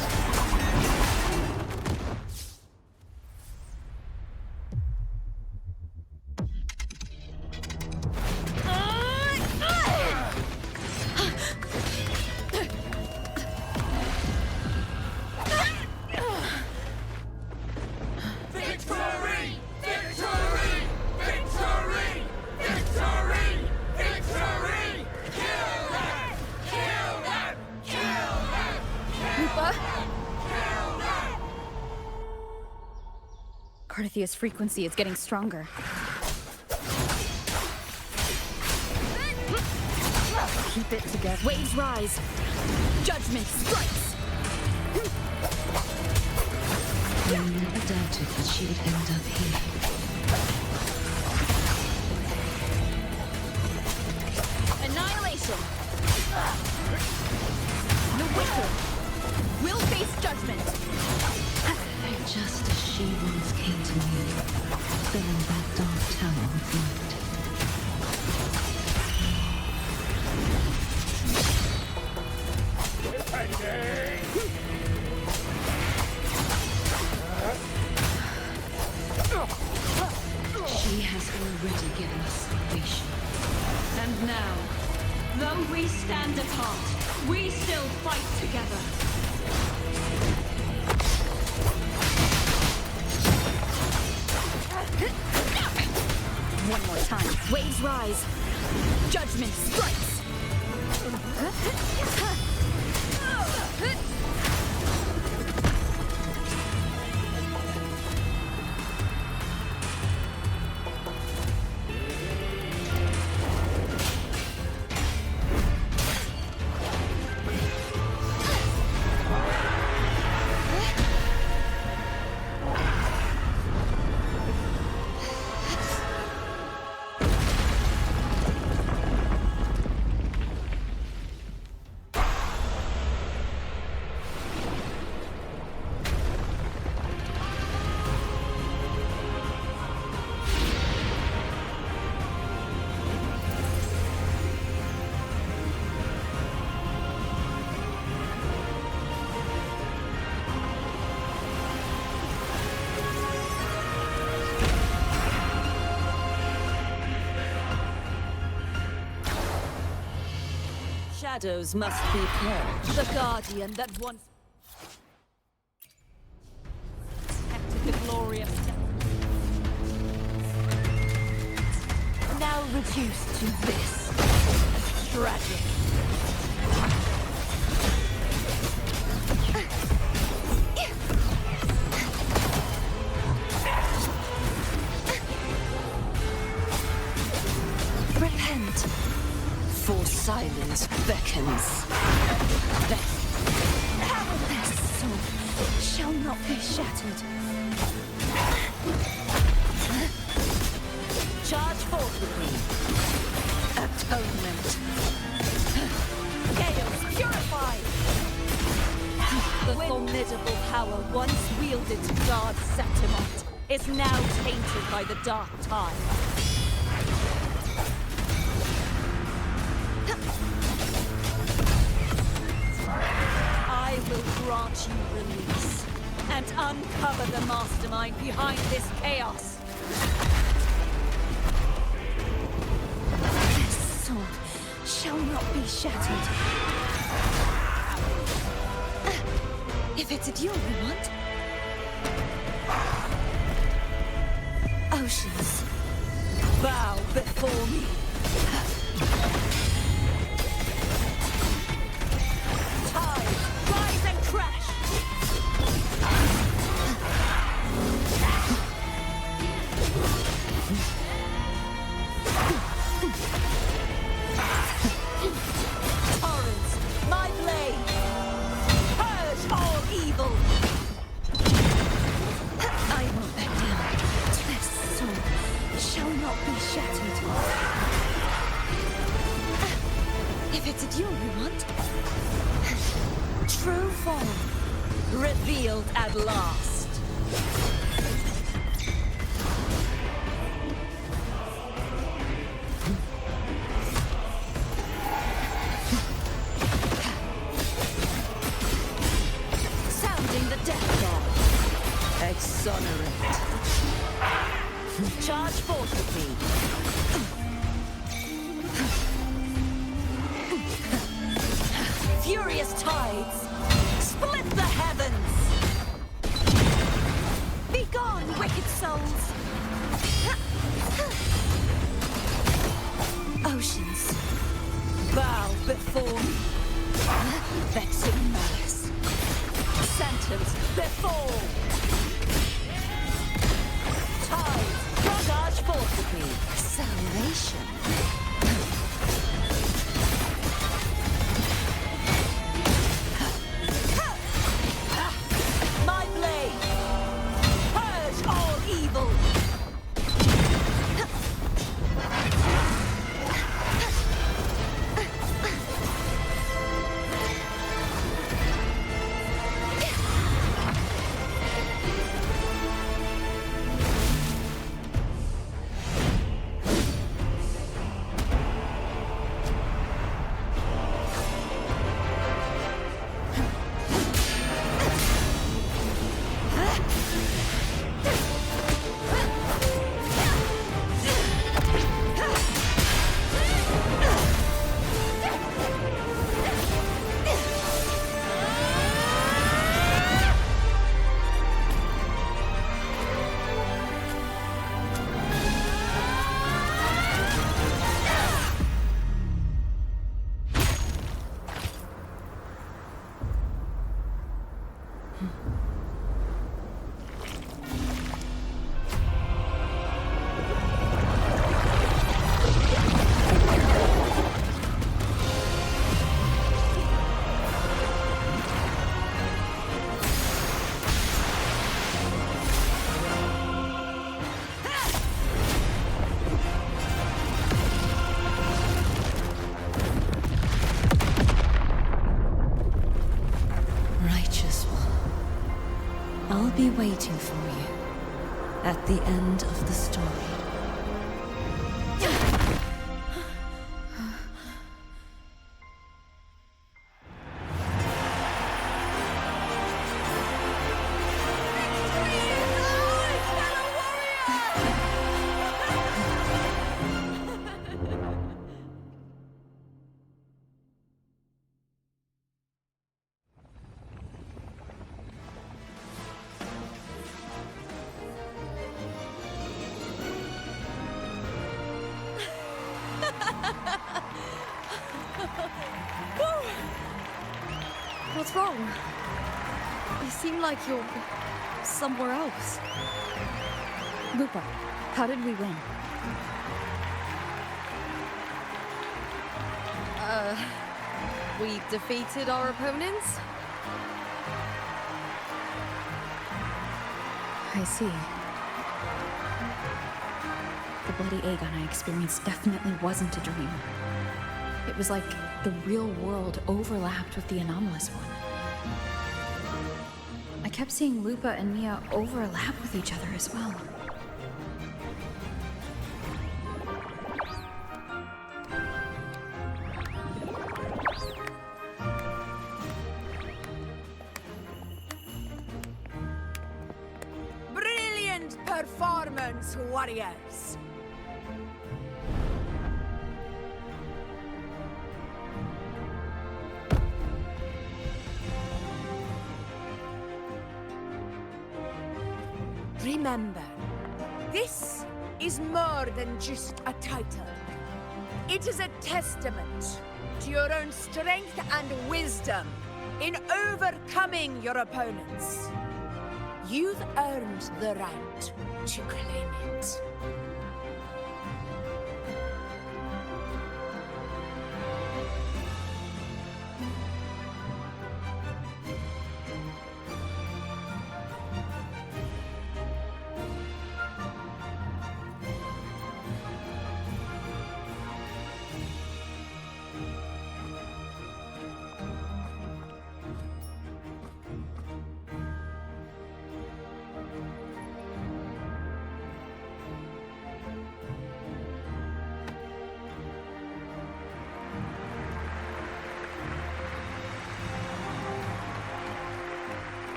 Victory! Victory! Victory! Victory! Victory! Kill them! Kill them! Kill them! Lupa? Kill them! Carthia's frequency is getting stronger. Keep it together. Waves rise. Judgment strikes. I never doubted that she would end up here. Annihilation. The wicked will face judgment. Just as she once came to me, filling that dark tower with light. She has already given us salvation. And now, though we stand apart, we still fight together. One more time. Waves rise. Judgment strikes. Shadows must be purged. The guardian that once protected the glorious now reduced to this. Tragic. Repent, for silence beckons. Their soul shall not be shattered. Charge forth with me. Atonement. Chaos purified. The formidable power once wielded to guard Septimont is now tainted by the dark tide. I will grant you release and uncover the mastermind behind this chaos. This sword shall not be shattered. If it's a duel you want. Oceans, bow before me. Tides, rise and crash. Torrents, my blade. Purge all evil. I won't back down. This sword shall not be shattered. If it's a duel you want. True form, revealed at last. Sounding the death bell. Exonerate. Charge forth with me. Furious tides, split the heavens! Be gone, wicked souls! Oceans, bow before me. Vexing malice. Sentence before. Tides, charge forth with me. Salvation. I'll be waiting for you at the end of the story. What's wrong? You seem like you're somewhere else. Lupa, how did we win? We defeated our opponents? I see. The bloody Aegon I experienced definitely wasn't a dream. It was like the real world overlapped with the anomalous one. I kept seeing Lupa and Mia overlap with each other as well. Brilliant performance, warriors! Remember, this is more than just a title. It is a testament to your own strength and wisdom in overcoming your opponents. You've earned the right to claim it.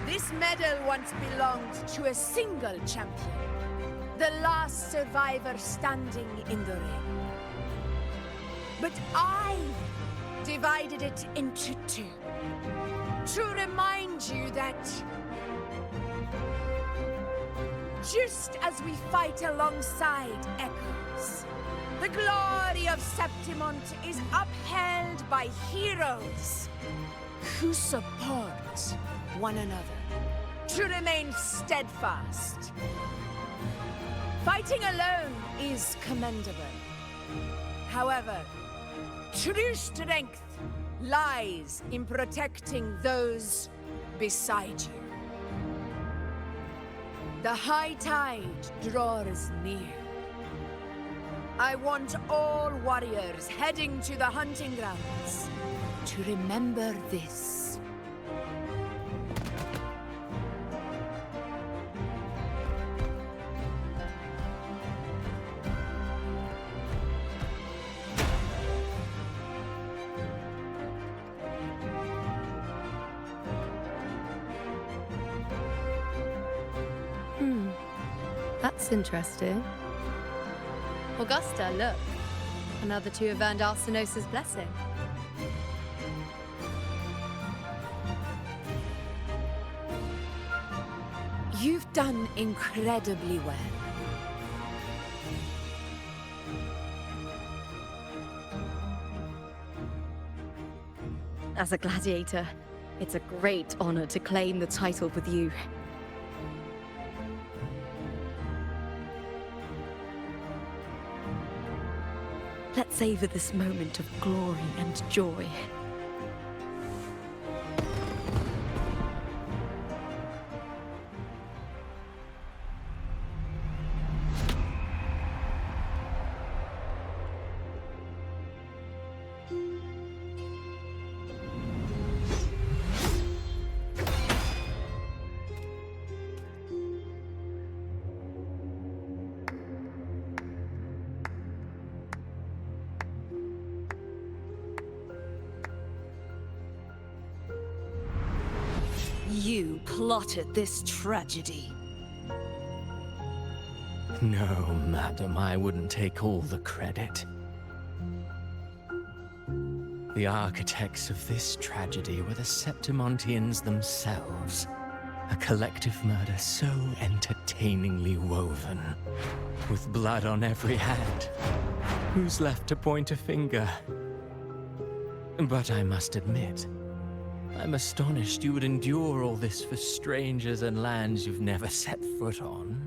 This medal once belonged to a single champion, the last survivor standing in the ring. But I divided it into two, to remind you that just as we fight alongside echoes, the glory of Septimont is upheld by heroes who support one another, to remain steadfast. Fighting alone is commendable. However, true strength lies in protecting those beside you. The high tide draws near. I want all warriors heading to the hunting grounds to remember this. That's interesting. Augusta, look. Another two have earned Arsenos's blessing. You've done incredibly well. As a gladiator, it's a great honor to claim the title with you. Let's savor this moment of glory and joy. You plotted this tragedy. No, madam, I wouldn't take all the credit. The architects of this tragedy were the Septimontians themselves. A collective murder so entertainingly woven, with blood on every hand. Who's left to point a finger? But I must admit, I'm astonished you would endure all this for strangers and lands you've never set foot on.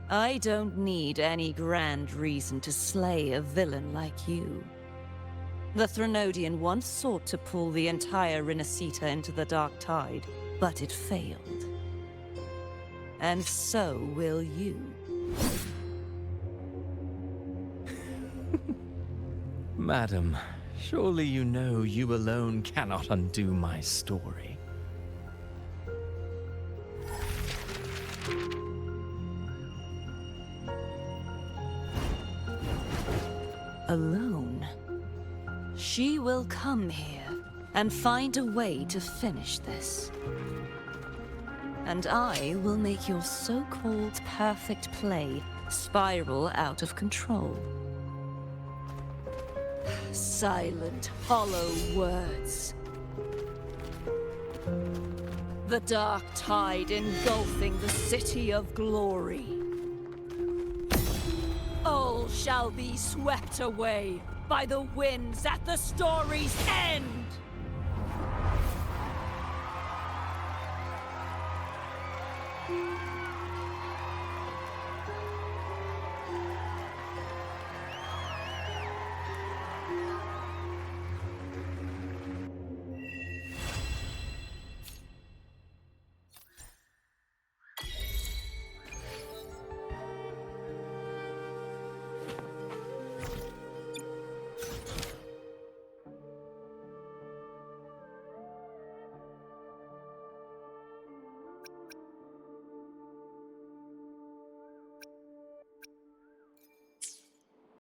I don't need any grand reason to slay a villain like you. The Threnodian once sought to pull the entire Renacita into the Dark Tide, but it failed. And so will you. Madam, Surely you know you alone cannot undo my story. Alone? She will come here and find a way to finish this. And I will make your so-called perfect play spiral out of control. Silent, hollow words. The dark tide engulfing the city of glory. All shall be swept away by the winds at the story's end!